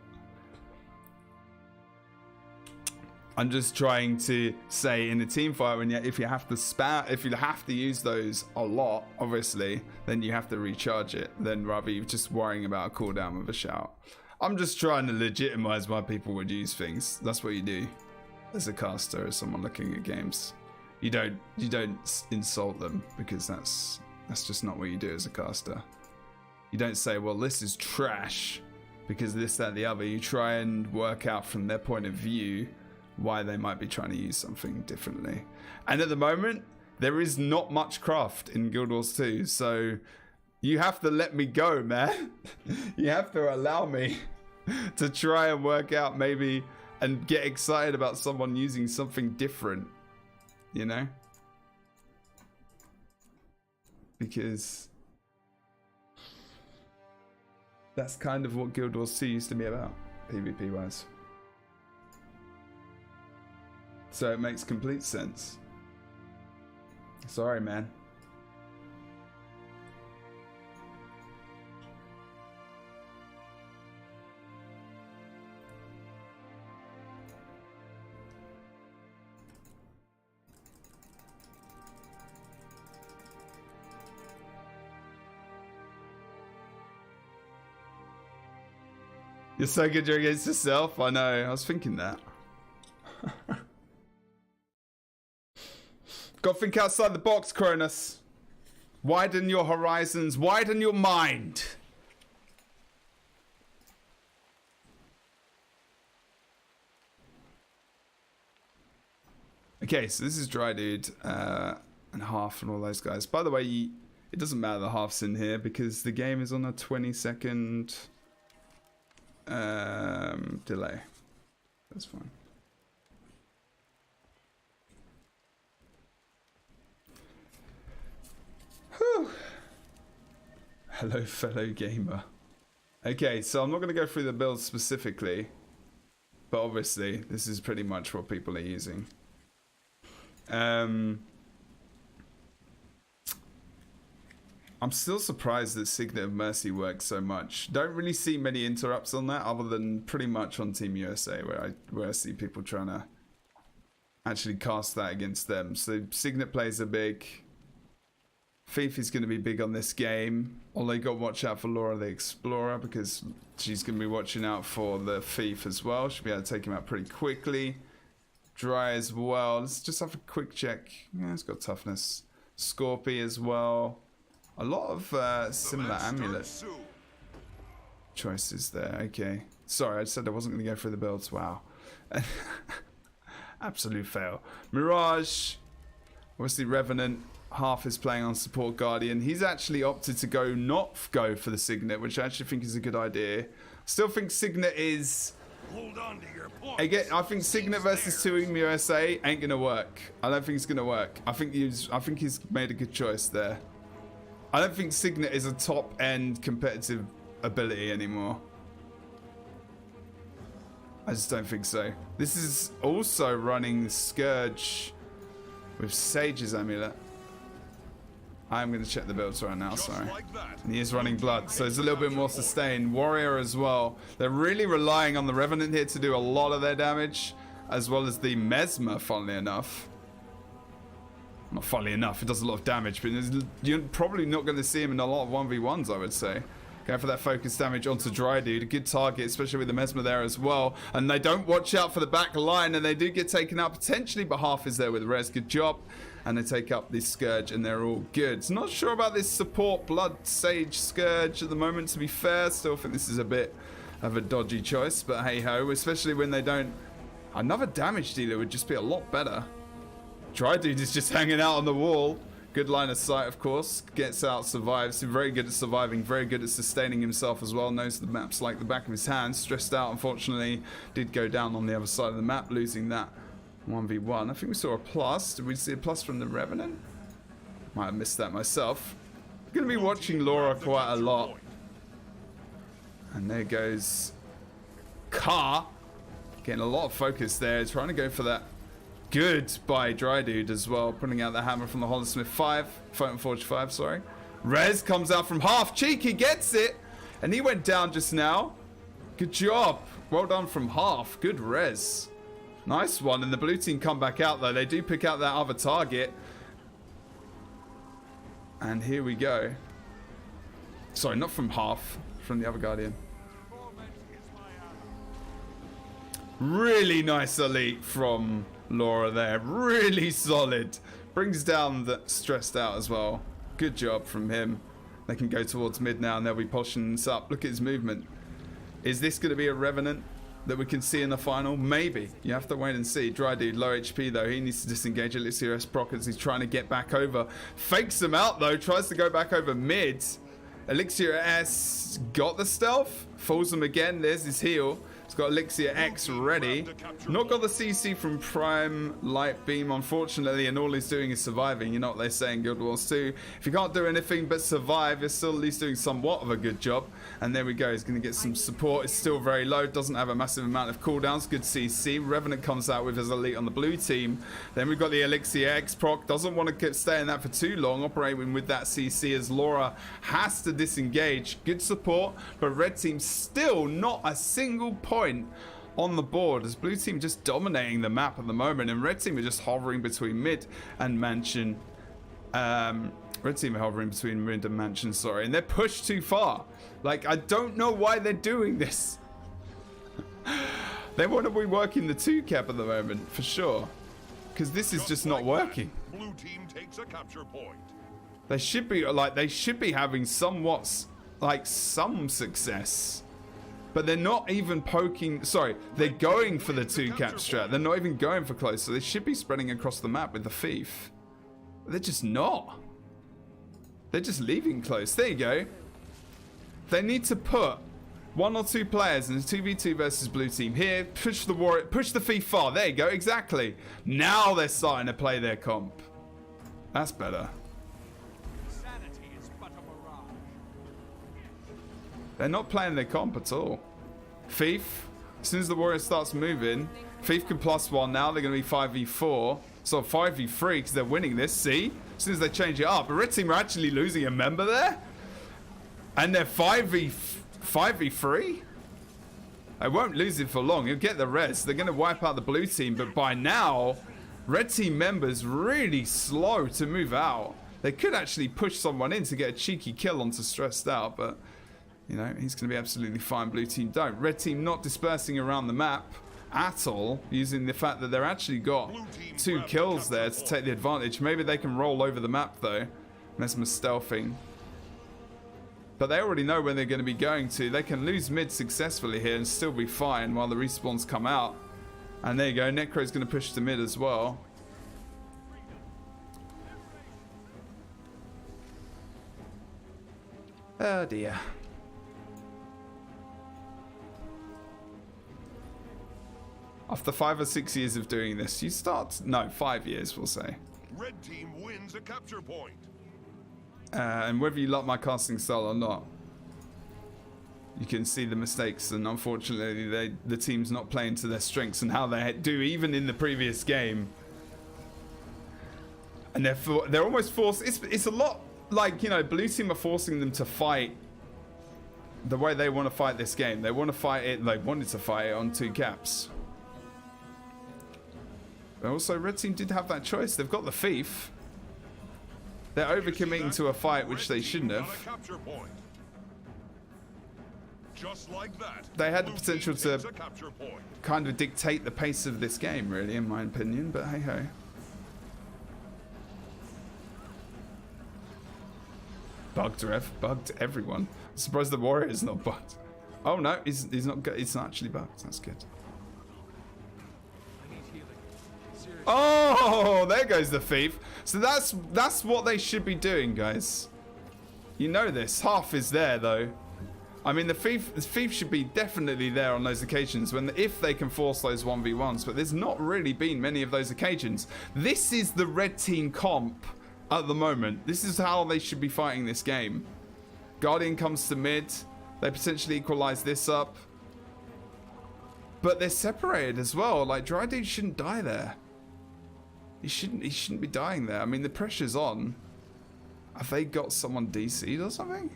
I'm just trying to say in a team fight, when if you have to use those a lot, obviously, then you have to recharge it. Then rather you're just worrying about a cooldown with a shout. I'm just trying to legitimize why people would use things. That's what you do as a caster, as someone looking at games. You don't insult them, because that's just not what you do as a caster. You don't say, well, this is trash because this, that, the other. You try and work out from their point of view why they might be trying to use something differently. And at the moment, there is not much craft in Guild Wars 2, so you have to let me go, man. You have to allow me to try and work out maybe and get excited about someone using something different, you know? Because that's kind of what Guild Wars 2 used to be about, PvP wise. So it makes complete sense. Sorry, man. You're so good you're against yourself. I know, I was thinking that. Gotta think outside the box, Cronus. Widen your horizons, widen your mind. Okay, so this is Dry Dude and Half and all those guys. By the way, it doesn't matter the Half's in here because the game is on a 20-second delay. That's fine. Whew. Hello, fellow gamer. Okay, so I'm not going to go through the builds specifically, but obviously this is pretty much what people are using. I'm still surprised that Signet of Mercy works so much. Don't really see many interrupts on that other than pretty much on Team USA where I see people trying to actually cast that against them. So Signet plays are big. Thief is going to be big on this game. Although you got to watch out for Laura the Explorer because she's going to be watching out for the Thief as well. She'll be able to take him out pretty quickly. Dry as well. Let's just have a quick check. Yeah, it's got toughness. Scorpy as well. A lot of similar amulet choices there. Okay. Sorry, I said I wasn't going to go through the builds. Wow. Absolute fail. Mirage. Obviously Revenant. Half is playing on Support Guardian. He's actually opted to not go for the Signet, which I actually think is a good idea. Still think Signet is... Hold on to your point. Again, I think Signet versus Team USA ain't going to work. I don't think it's going to work. I think he's made a good choice there. I don't think Signet is a top-end competitive ability anymore. I just don't think so. This is also running Scourge with Sage's amulet. I'm going to check the builds right now, sorry. And he is running Blood, so it's a little bit more sustained. Warrior as well. They're really relying on the Revenant here to do a lot of their damage, as well as the Mesmer, funnily enough. Not funnily enough, it does a lot of damage, but you're probably not going to see him in a lot of 1v1s, I would say. Going for that focus damage onto Dry Dude. A good target, especially with the Mesmer there as well. And they don't watch out for the back line, and they do get taken out potentially, but Half is there with Rez. Good job. And they take up this Scourge, and they're all good. So not sure about this support Blood Sage Scourge at the moment, to be fair. Still think this is a bit of a dodgy choice, but hey-ho. Especially when they don't... Another damage dealer would just be a lot better. Dry Dude is just hanging out on the wall. Good line of sight, of course. Gets out, survives. Very good at surviving. Very good at sustaining himself as well. Knows the maps like the back of his hand. Stressed out, unfortunately. Did go down on the other side of the map, losing that 1v1. I think we saw a plus. Did we see a plus from the Revenant? Might have missed that myself. Going to be watching Laura quite a lot. And there goes Car. Getting a lot of focus there. Trying to go for that. Good by Dry Dude as well. Putting out the hammer from the Holosmith 5. Photon Forge 5, sorry. Rez comes out from Half. Cheeky gets it. And he went down just now. Good job. Well done from Half. Good Rez. Nice one. And the blue team come back out though. They do pick out that other target. And here we go. Sorry, not from Half. From the other Guardian. Really nice elite from Laura there. Really solid. Brings down the stressed out as well. Good job from him. They can go towards mid now and they'll be pushing this up. Look at his movement. Is this going to be a Revenant? that we can see in the final? Maybe. You have to wait and see. Dry Dude, low HP though. He needs to disengage Elixir S proc as he's trying to get back over. Fakes him out though. Tries to go back over mid. Elixir S got the stealth. Falls him again. There's his heal. He's got Elixir X ready. Not got the CC from Prime Light Beam, unfortunately, and all he's doing is surviving. You know what they say in Guild Wars 2. If you can't do anything but survive, you're still at least doing somewhat of a good job. And there we go. He's going to get some support. It's still very low. Doesn't have a massive amount of cooldowns. Good CC. Revenant comes out with his elite on the blue team. Then we've got the Elixir X proc. Doesn't want to stay in that for too long. Operating with that CC as Laura has to disengage. Good support. But red team still not a single point on the board, as blue team just dominating the map at the moment, and red team are just hovering between mid and mansion. Red team are hovering between mid and mansion, sorry, and they're pushed too far. Like, I don't know why they're doing this. They want to be working the 2 cap at the moment for sure, because this is just not working. Blue team takes a capture point. They should be having somewhat like some success. But they're not even poking. Sorry, they're going for the 2 cap strat. They're not even going for close. So they should be spreading across the map with the thief. They're just not. They're just leaving close. There you go. They need to put 1 or 2 players in a 2v2 versus blue team here. Push the warrior, push the thief far. There you go. Exactly. Now they're starting to play their comp. That's better. They're not playing their comp at all. Thief, as soon as the warrior starts moving, Thief can +1 now. They're going to be 5v4. So 5v3 because they're winning this. See? As soon as they change it up. But red team are actually losing a member there. And they're 5v3? They won't lose it for long. You'll get the rest. They're going to wipe out the blue team. But by now, red team members really slow to move out. They could actually push someone in to get a cheeky kill onto Stressed Out. But you know, he's going to be absolutely fine. Blue team don't. Red team not dispersing around the map at all, using the fact that they're actually got 2 kills there to take the advantage. Maybe they can roll over the map though. Mesmer stealthing. But they already know where they're going to be going to. They can lose mid successfully here and still be fine while the respawns come out. And there you go. Necro's going to push to mid as well. Oh dear. After 5 or 6 years of doing this, you start... No, 5 years, we'll say. Red team wins a capture point. And whether you like my casting style or not, you can see the mistakes. And unfortunately, the team's not playing to their strengths and how they do, even in the previous game. And they're almost forced... It's a lot like, you know, blue team are forcing them to fight the way they want to fight this game. They want to fight it... They wanted to fight it on 2 caps. But also, red team did have that choice. They've got the thief. They're overcommitting to a fight which they shouldn't have. Just like that, they had the potential to kind of dictate the pace of this game, really, in my opinion. But hey ho. Bugged Rev, bugged everyone. I'm surprised the warrior is not bugged. Oh no, he's not. It's not actually bugged. That's good. Oh, there goes the thief. So that's what they should be doing, guys. You know this. Half is there though. I mean, the thief should be definitely there on those occasions if they can force those 1v1s, but there's not really been many of those occasions. This is the red team comp at the moment. This is how they should be fighting this game. Guardian comes to mid. They potentially equalize this up. But they're separated as well. Like, Dry Dude shouldn't die there. He shouldn't be dying there. I mean, the pressure's on. Have they got someone DC'd or something?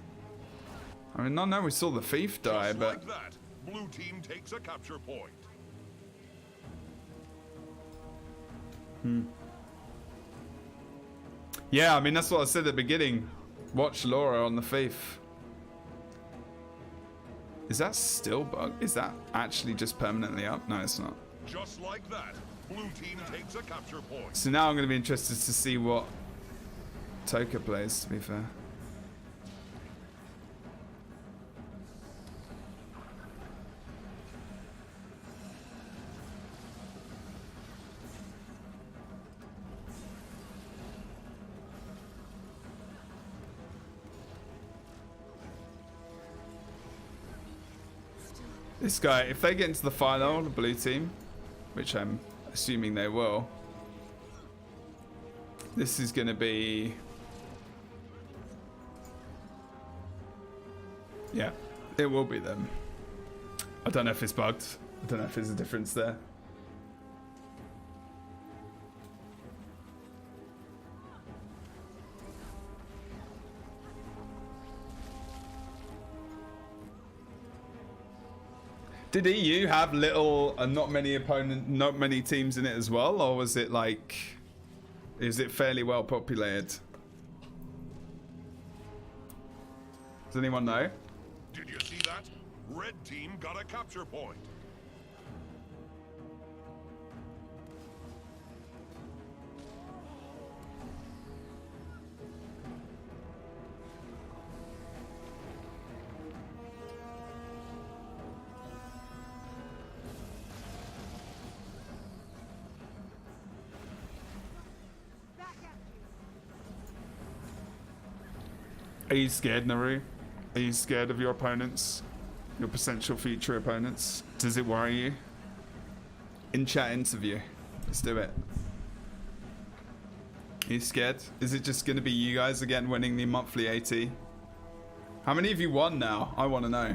I mean, I know we saw the thief die, just but... like that, blue team takes a capture point. Yeah, I mean, that's what I said at the beginning. Watch Laura on the thief. Is that still bugged? Is that actually just permanently up? No, it's not. Just like that, blue team takes a capture point. So now I'm going to be interested to see what Toka plays, to be fair. This guy, if they get into the final, the blue team, which I'm assuming they will, this is going to be... Yeah, it will be them. I don't know if it's bugged. I don't know if there's a difference there. Did EU have little and not many teams in it as well, or was it like, is it fairly well populated? Does anyone know? Did you see that? Red team got a capture point. Are you scared, Naru? Are you scared of your opponents? Your potential future opponents? Does it worry you? In chat interview. Let's do it. Are you scared? Is it just going to be you guys again winning the monthly AT? How many of you won now? I want to know.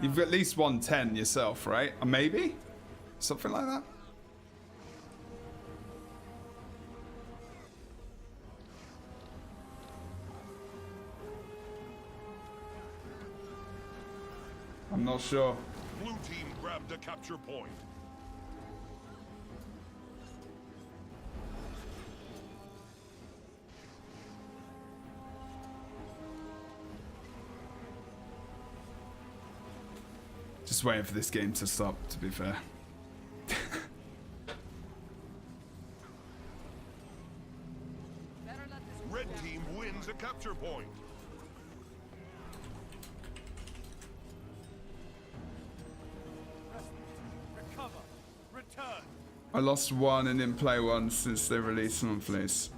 You've at least won 10 yourself, right? Or maybe? Something like that? I'm not sure. Blue team grabbed a capture point. Just waiting for this game to stop, to be fair. Red team wins a capture point. I lost one and didn't play one since they released monthlies.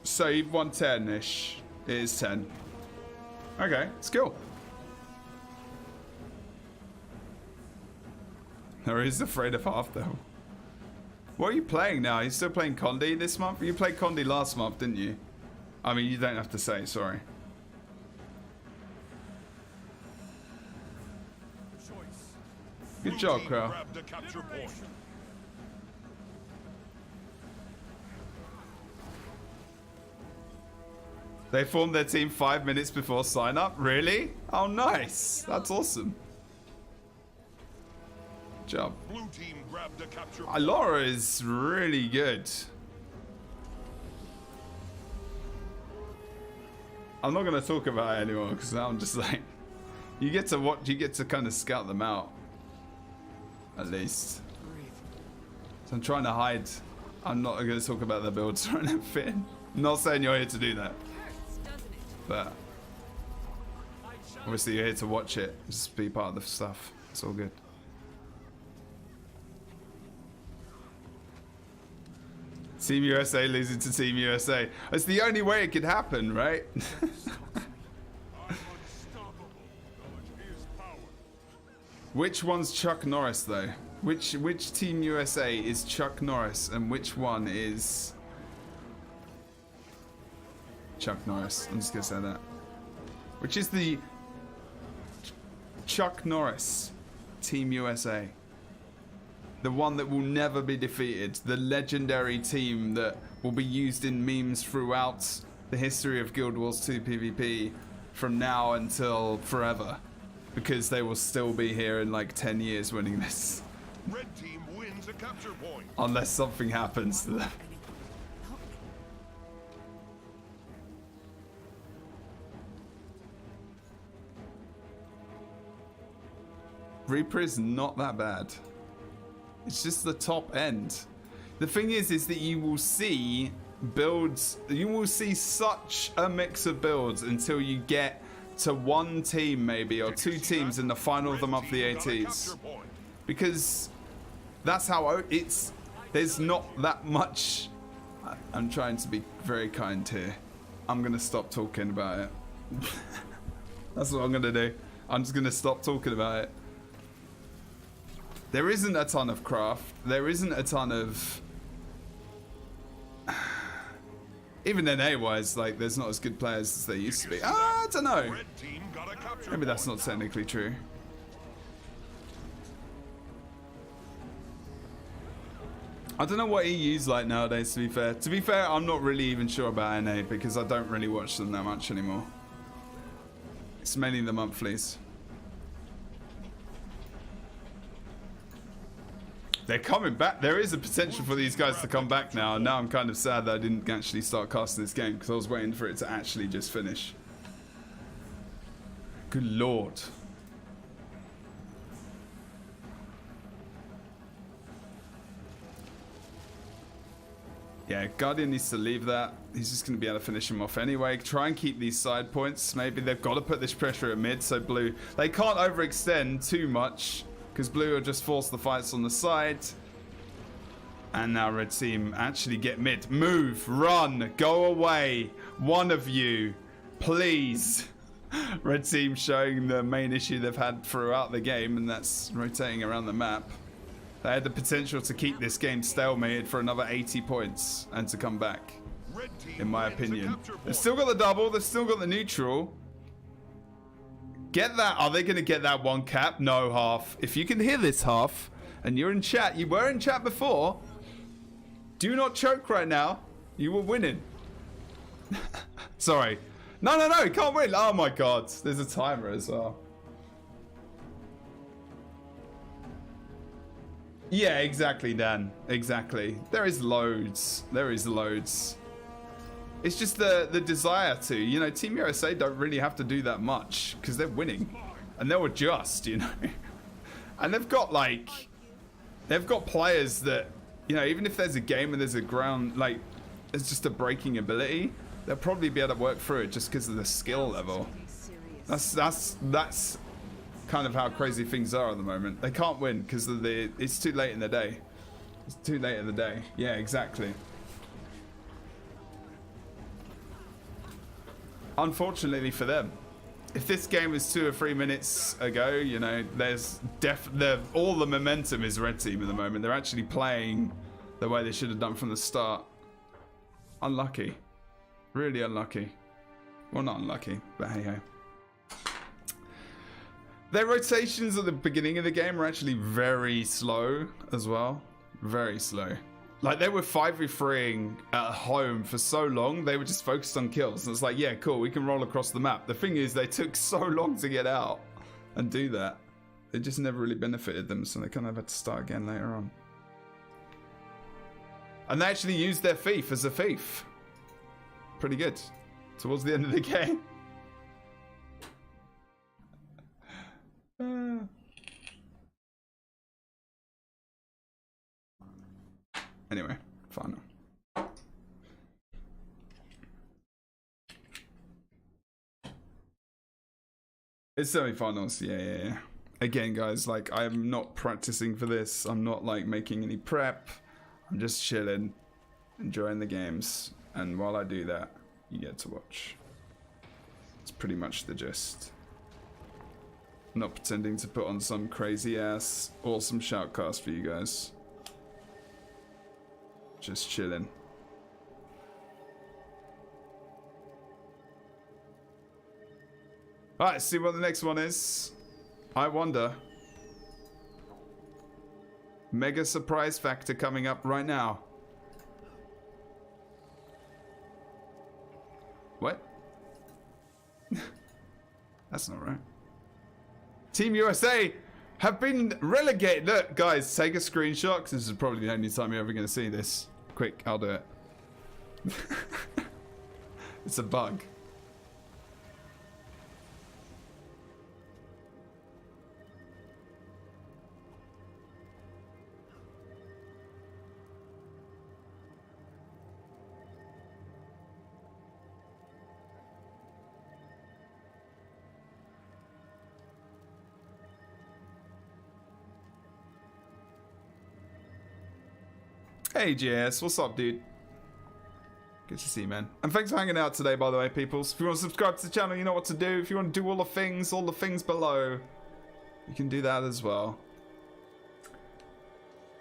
So you've won 10-ish. It is 10. Okay, it's cool. There is afraid of half though. What are you playing now? Are you still playing Condi this month? You played Condi last month, didn't you? I mean, you don't have to say, sorry. Good job, Crow. They formed their team 5 minutes before sign up? Really? Oh, nice. That's awesome. Good job. Blue team grabbed a capture. Laura is really good. I'm not going to talk about it anymore because now I'm just like, you get to watch, you get to kind of scout them out. At least. So I'm trying to hide. I'm not going to talk about the builds trying to fit in. I'm not saying you're here to do that. But obviously you're here to watch it, just be part of the stuff. It's all good. Team USA losing to Team USA. It's the only way it could happen, right? Which one's Chuck Norris though? Which Team USA is Chuck Norris and which one is Chuck Norris? I'm just gonna say that. Which is the Chuck Norris Team USA? The one that will never be defeated. The legendary team that will be used in memes throughout the history of Guild Wars 2 PvP from now until forever. Because they will still be here in like 10 years winning this. Red team wins a capture point. Unless something happens to them. Reaper is not that bad. It's just the top end. The thing is that you will see builds, you will see such a mix of builds until you get to one team maybe, or two teams in the final of the monthly ATs. Because that's how it's, there's not that much. I'm trying to be very kind here. I'm gonna stop talking about it. That's what I'm gonna do. I'm just gonna stop talking about it. There isn't a ton of craft. There isn't a ton of... Even NA-wise, like, there's not as good players as there used to be. I don't know. Red team got a capture Maybe that's point. not technically true. I don't know what EU's like nowadays, to be fair. To be fair, I'm not really even sure about NA because I don't really watch them that much anymore. It's mainly the monthlies. They're coming back. There is a potential for these guys to come back now. And now I'm kind of sad that I didn't actually start casting this game because I was waiting for it to actually just finish. Good lord. Yeah, Guardian needs to leave that. He's just going to be able to finish him off anyway. Try and keep these side points. Maybe they've got to put this pressure at mid so blue... They can't overextend too much because blue will just force the fights on the side. And now red team actually get mid. Move, run, go away. One of you, please. Red team showing the main issue they've had throughout the game, and that's rotating around the map. They had the potential to keep this game stalemated for another 80 points and to come back, Red team in my wins a opinion. capture They've point. still got the double, they've still got the neutral. Get that. Are they going to get that one cap? No, half. If you can hear this, half, and you're in chat, you were in chat before, do not choke right now. You were winning. Sorry. No, you can't win. Oh my god. There's a timer as well. Yeah, exactly, Dan. Exactly. There is loads. There is loads. It's just the desire to. You know, Team USA don't really have to do that much because they're winning. And they'll adjust, you know. And they've got, like... They've got players that, you know, even if there's a game and there's a ground, like, there's just a breaking ability, they'll probably be able to work through it just because of the skill level. That's kind of how crazy things are at the moment. They can't win because of it's too late in the day. It's too late in the day. Yeah, exactly. Unfortunately for them, if this game was 2 or 3 minutes ago, you know, there's all the momentum is red team at the moment. They're actually playing the way they should have done from the start. Unlucky. Really unlucky. Well, not unlucky, but hey ho. Their rotations at the beginning of the game are actually very slow as well. Very slow. Like, they were 5v3ing at home for so long, they were just focused on kills. And it's like, yeah, cool, we can roll across the map. The thing is, they took so long to get out and do that. It just never really benefited them, so they kind of had to start again later on. And they actually used their thief as a thief. Pretty good. Towards the end of the game. Anyway, final. It's semi-finals, yeah. Again, guys, like, I'm not practicing for this. I'm not, like, making any prep. I'm just chilling, enjoying the games. And while I do that, you get to watch. It's pretty much the gist. Not pretending to put on some crazy-ass, awesome shoutcast for you guys. Just chilling. Alright, see what the next one is. I wonder. Mega surprise factor coming up right now. What? That's not right. Team USA have been relegated. Look, guys, take a screenshot because this is probably the only time you're ever going to see this. Quick, I'll do it. It's a bug. Hey JS, what's up, dude? Good to see you, man. And thanks for hanging out today, by the way, peoples. If you want to subscribe to the channel, you know what to do. If you want to do all the things below, you can do that as well.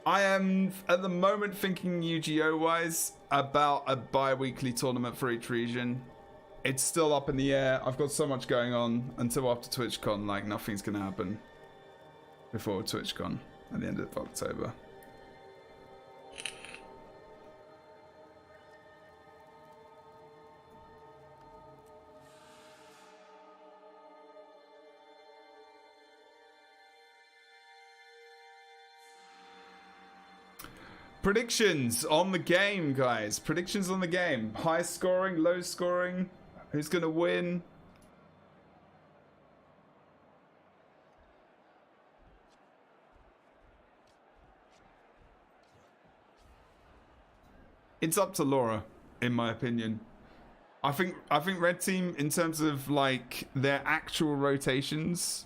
I am, at the moment, thinking UGO-wise about a bi-weekly tournament for each region. It's still up in the air. I've got so much going on until after TwitchCon. Like, nothing's going to happen before TwitchCon at the end of October. Predictions on the game, guys. Predictions on the game. High scoring, low scoring. Who's going to win? It's up to Laura, in my opinion. I think Red Team, in terms of like their actual rotations,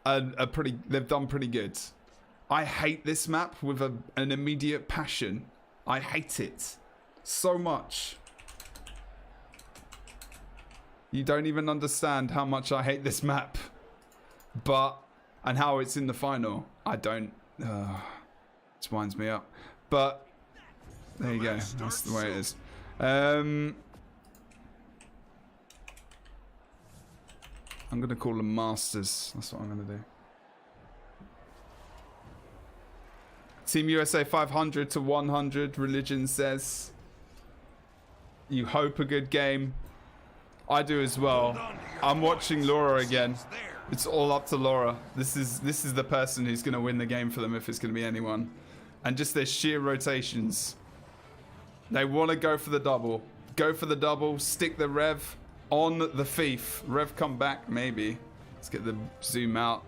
are pretty. They've done pretty good. I hate this map with an immediate passion. I hate it so much. You don't even understand how much I hate this map. And how it's in the final. I don't. It winds me up. But there you go. That's the way it is. I'm going to call them Masters. That's what I'm going to do. Team USA 500 to 100, Religion says. You hope a good game. I do as well. I'm watching Laura again. It's all up to Laura. This is the person who's going to win the game for them if it's going to be anyone. And just their sheer rotations. They want to go for the double. Go for the double. Stick the Rev on the Thief. Rev come back, maybe. Let's get the zoom out.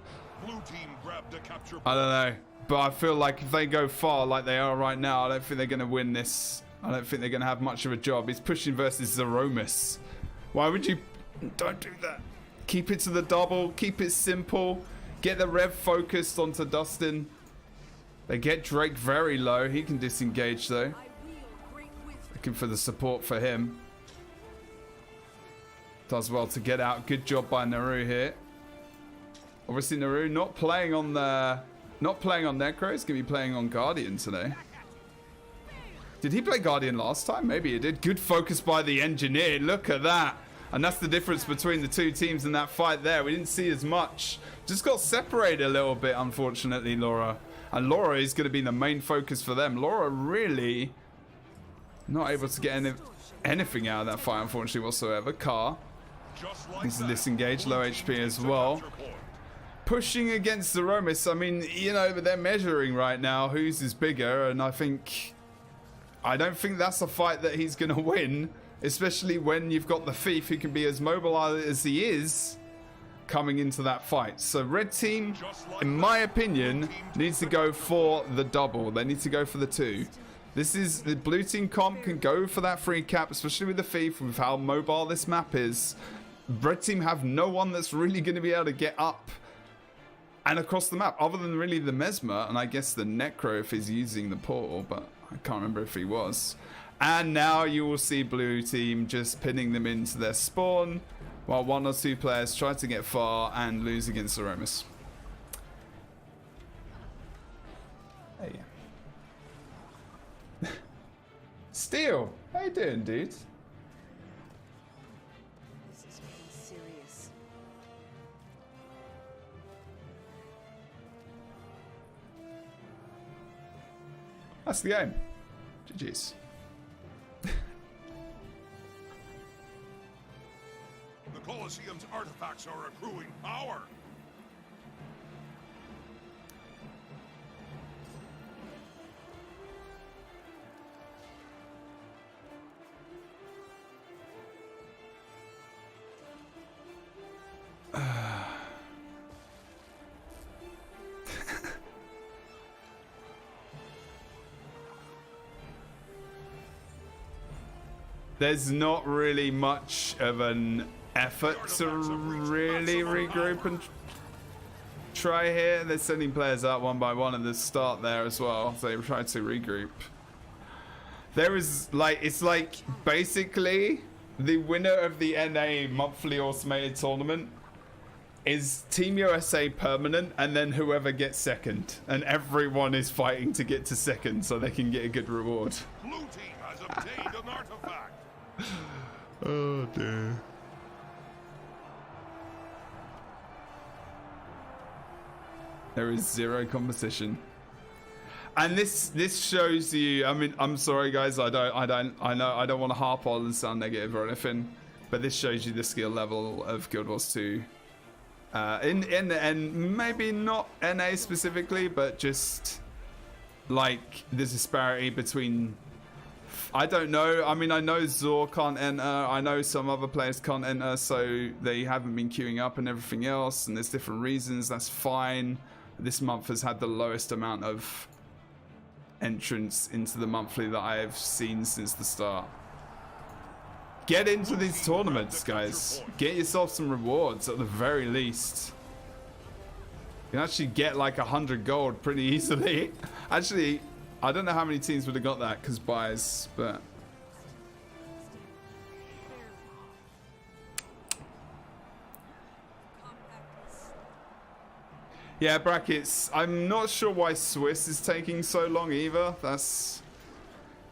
Blue team grabbed a capture point. I don't know. But I feel like if they go far like they are right now, I don't think they're going to win this. I don't think they're going to have much of a job. He's pushing versus Zeromus. Why would you... Don't do that. Keep it to the double. Keep it simple. Get the Rev focused onto Dustin. They get Drake very low. He can disengage though. Looking for the support for him. Does well to get out. Good job by Naru here. Obviously Naru not playing on the... Not playing on Necro, he's going to be playing on Guardian today. Did he play Guardian last time? Maybe he did. Good focus by the Engineer. Look at that. And that's the difference between the two teams in that fight there. We didn't see as much. Just got separated a little bit, unfortunately, Laura. And Laura is going to be the main focus for them. Laura really not able to get anything out of that fight, unfortunately, whatsoever. Car needs to disengage. Low HP as well. Pushing against Zeromus, I mean, you know, but they're measuring right now whose is bigger, and I don't think that's a fight that he's going to win, especially when you've got the Thief who can be as mobile as he is coming into that fight. So Red Team, in my opinion, needs to go for the double. They need to go for the 2. This is the Blue Team comp can go for that free cap, especially with the Thief, with how mobile this map is. Red Team have no one that's really going to be able to get up and across the map, other than really the Mesmer, and I guess the Necro if he's using the portal, but I can't remember if he was. And now you will see Blue Team just pinning them into their spawn, while 1 or 2 players try to get far and lose against Zeromus. There you go. Steel, how you doing, dude? This is getting serious. That's the game. GG's. The Colosseum's artifacts are accruing power. There's not really much of an effort to really regroup and try here. They're sending players out one by one at the start there as well. So they try to regroup. There is like, it's like basically the winner of the NA monthly automated tournament is Team USA permanent, and then whoever gets second, and everyone is fighting to get to second so they can get a good reward. Blue team has obtained an artifact. Oh dear. There is zero competition. And this shows you, I mean, I'm sorry guys, I know I don't want to harp on and sound negative or anything, but this shows you the skill level of Guild Wars 2. And maybe not NA specifically, but just like the disparity between, I don't know. I mean, I know Zor can't enter. I know some other players can't enter, so they haven't been queuing up and everything else, and there's different reasons. That's fine. This month has had the lowest amount of entrance into the monthly that I have seen since the start. Get into these tournaments, guys. Get yourself some rewards at the very least. You can actually get like 100 gold pretty easily. Actually, I don't know how many teams would have got that because buys, but yeah, brackets. I'm not sure why Swiss is taking so long either.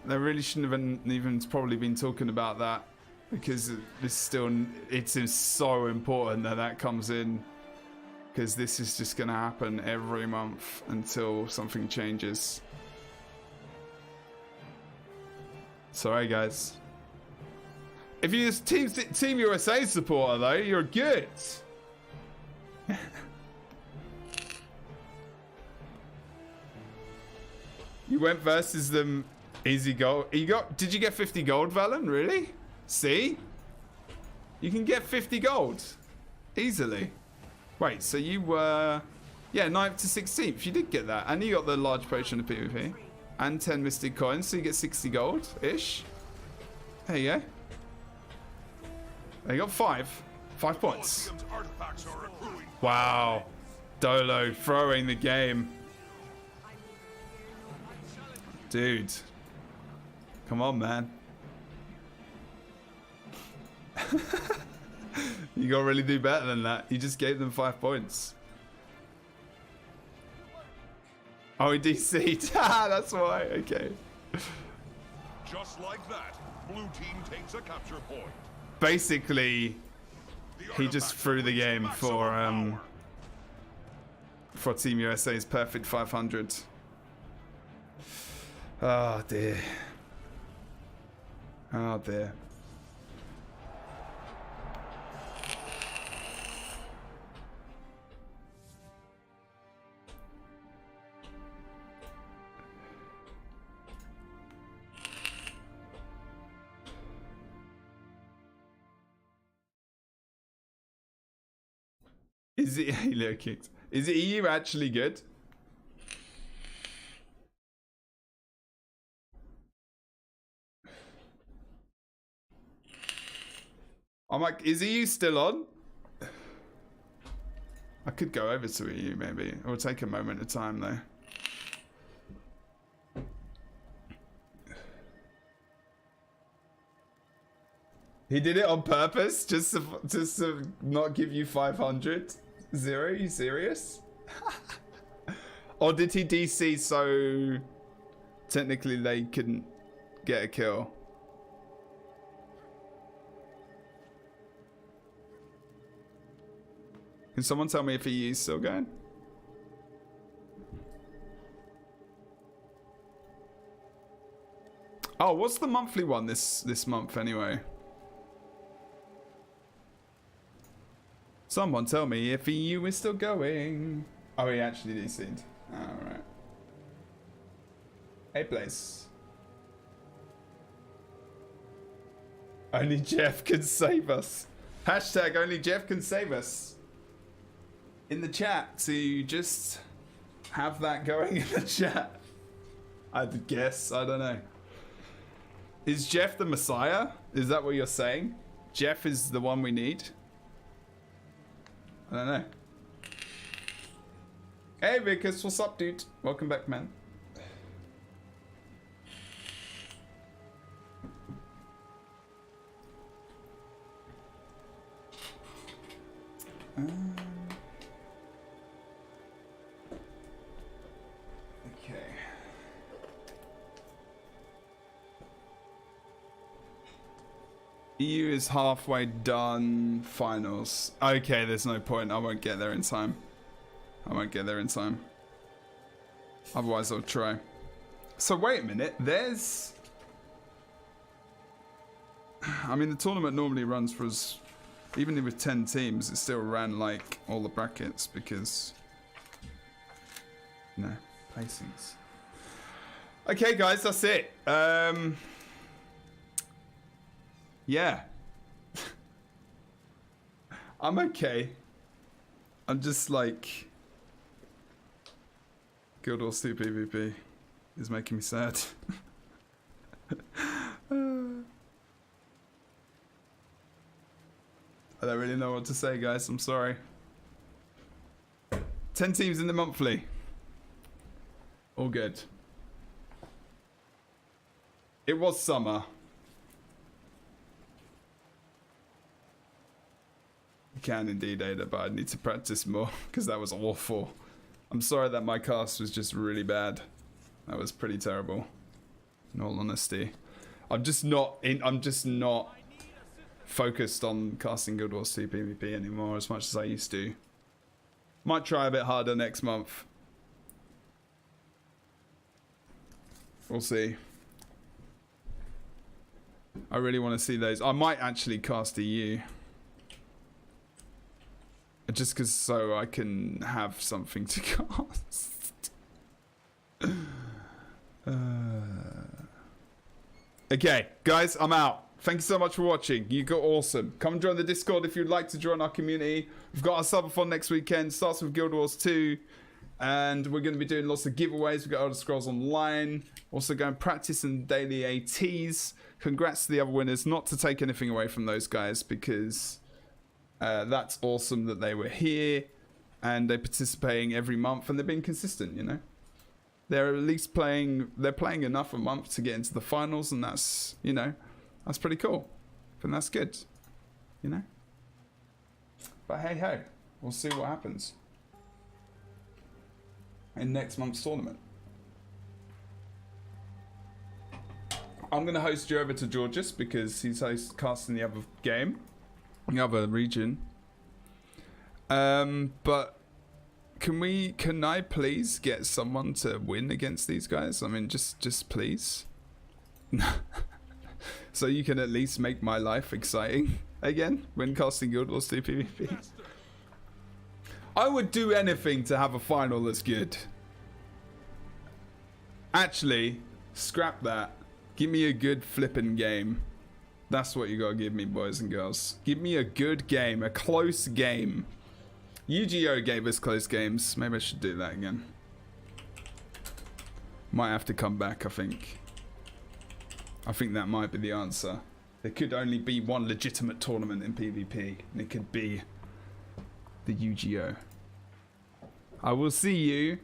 They really shouldn't have even probably been talking about that, because it's still, it is so important that comes in, because this is just going to happen every month until something changes. Sorry guys. If you're Team USA supporter though, you're good. You went versus them easy gold. Did you get 50 gold, Valen? Really? See? You can get 50 gold easily. Wait, so you were, yeah, 9th to 16th. You did get that. And you got the large potion of PvP. And 10 mystic coins, so you get 60 gold-ish. There you go. There you got 5 points. Wow. Dolo throwing the game. Dude. Come on, man. You gotta really do better than that. You just gave them 5 points. Oh, he DC'd. That's why. Okay. Just like that, blue team takes a capture point. Basically, he just threw the game for Team USA's perfect 500. Oh dear. Oh dear. Is it Halo kicked? Is it EU actually good? I'm like, is EU still on? I could go over to EU maybe. It will take a moment of time though. He did it on purpose just to not give you 500? Zero? You serious? Or did he DC so technically they couldn't get a kill? Can someone tell me if he is still going? Oh, what's the monthly one this month anyway? Someone tell me if EU is still going. Oh, he actually DC'd. Alright. Hey, place. Only Jeff can save us. Hashtag only Jeff can save us. In the chat to just have that going in the chat. I'd guess. I don't know. Is Jeff the Messiah? Is that what you're saying? Jeff is the one we need? I don't know. Hey Vicus, what's up dude? Welcome back, man. EU is halfway done. Finals. Okay, there's no point. I won't get there in time. I won't get there in time. Otherwise, I'll try. So wait a minute. There's... I mean, the tournament normally runs for us... Even with 10 teams, it still ran like all the brackets because... No, placings. Okay, guys, that's it. Yeah. I'm okay. I'm just like... Guild Wars 2 PvP is making me sad. I don't really know what to say, guys. I'm sorry. 10 teams in the monthly. All good. It was summer. You can indeed, Ada, but I need to practice more because that was awful. I'm sorry that my cast was just really bad. That was pretty terrible. In all honesty. I'm just not focused on casting Guild Wars 2 PvP anymore as much as I used to. Might try a bit harder next month. We'll see. I really want to see those. I might actually cast EU. Just because so I can have something to cast. Okay, guys, I'm out. Thank you so much for watching. You got awesome. Come and join the Discord if you'd like to join our community. We've got our subathon next weekend. Starts with Guild Wars 2. And we're going to be doing lots of giveaways. We've got Elder Scrolls Online. Also going to practice in daily ATs. Congrats to the other winners. Not to take anything away from those guys because that's awesome that they were here. And they're participating every month. And they're being consistent, you know. They're at least playing... They're playing enough a month to get into the finals. And that's, you know... That's pretty cool. And that's good. You know? But hey, hey. We'll see what happens. In next month's tournament. I'm going to host you over to Georges because he's casting the other game. The other region. But can I please get someone to win against these guys? I mean, just please. So you can at least make my life exciting again when casting Guild Wars 2 PvP. I would do anything to have a final that's good. Actually, scrap that. Give me a good flipping game. That's what you gotta give me, boys and girls. Give me a good game, a close game. Yu-Gi-Oh gave us close games. Maybe I should do that again. Might have to come back, I think. I think that might be the answer. There could only be one legitimate tournament in PvP, and it could be the Yu-Gi-Oh. I will see you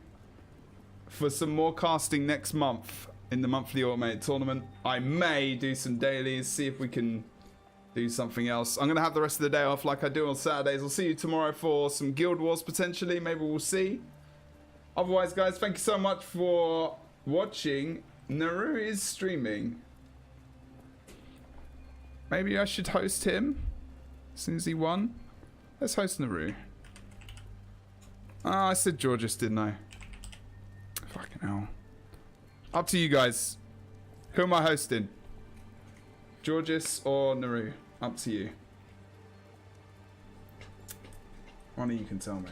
for some more casting next month in the monthly automated tournament. I may do some dailies, see if we can do something else. I'm going to have the rest of the day off like I do on Saturdays. I'll see you tomorrow for some Guild Wars potentially. Maybe we'll see. Otherwise, guys, thank you so much for watching. Naru is streaming. Maybe I should host him as soon as he won. Let's host Naru. Ah, I said Georges, didn't I? Fucking hell. Up to you guys. Who am I hosting? Georges or Naru? Up to you. One of you can tell me.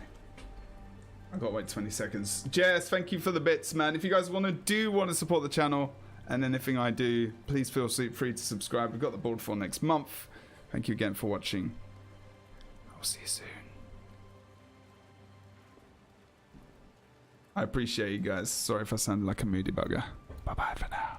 I've got to wait 20 seconds. Jess, thank you for the bits, man. If you guys want to support the channel and anything I do, please feel free to subscribe. We've got the board for next month. Thank you again for watching. I'll see you soon. I appreciate you guys. Sorry if I sounded like a moody bugger. Bye-bye for now.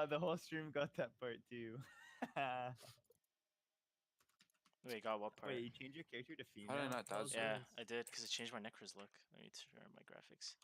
The whole stream got that part too. Wait, got what part? Wait, you changed your character to female? How did I not dodge Yeah, those? I did because it changed my Necro's look. Let me turn on my graphics.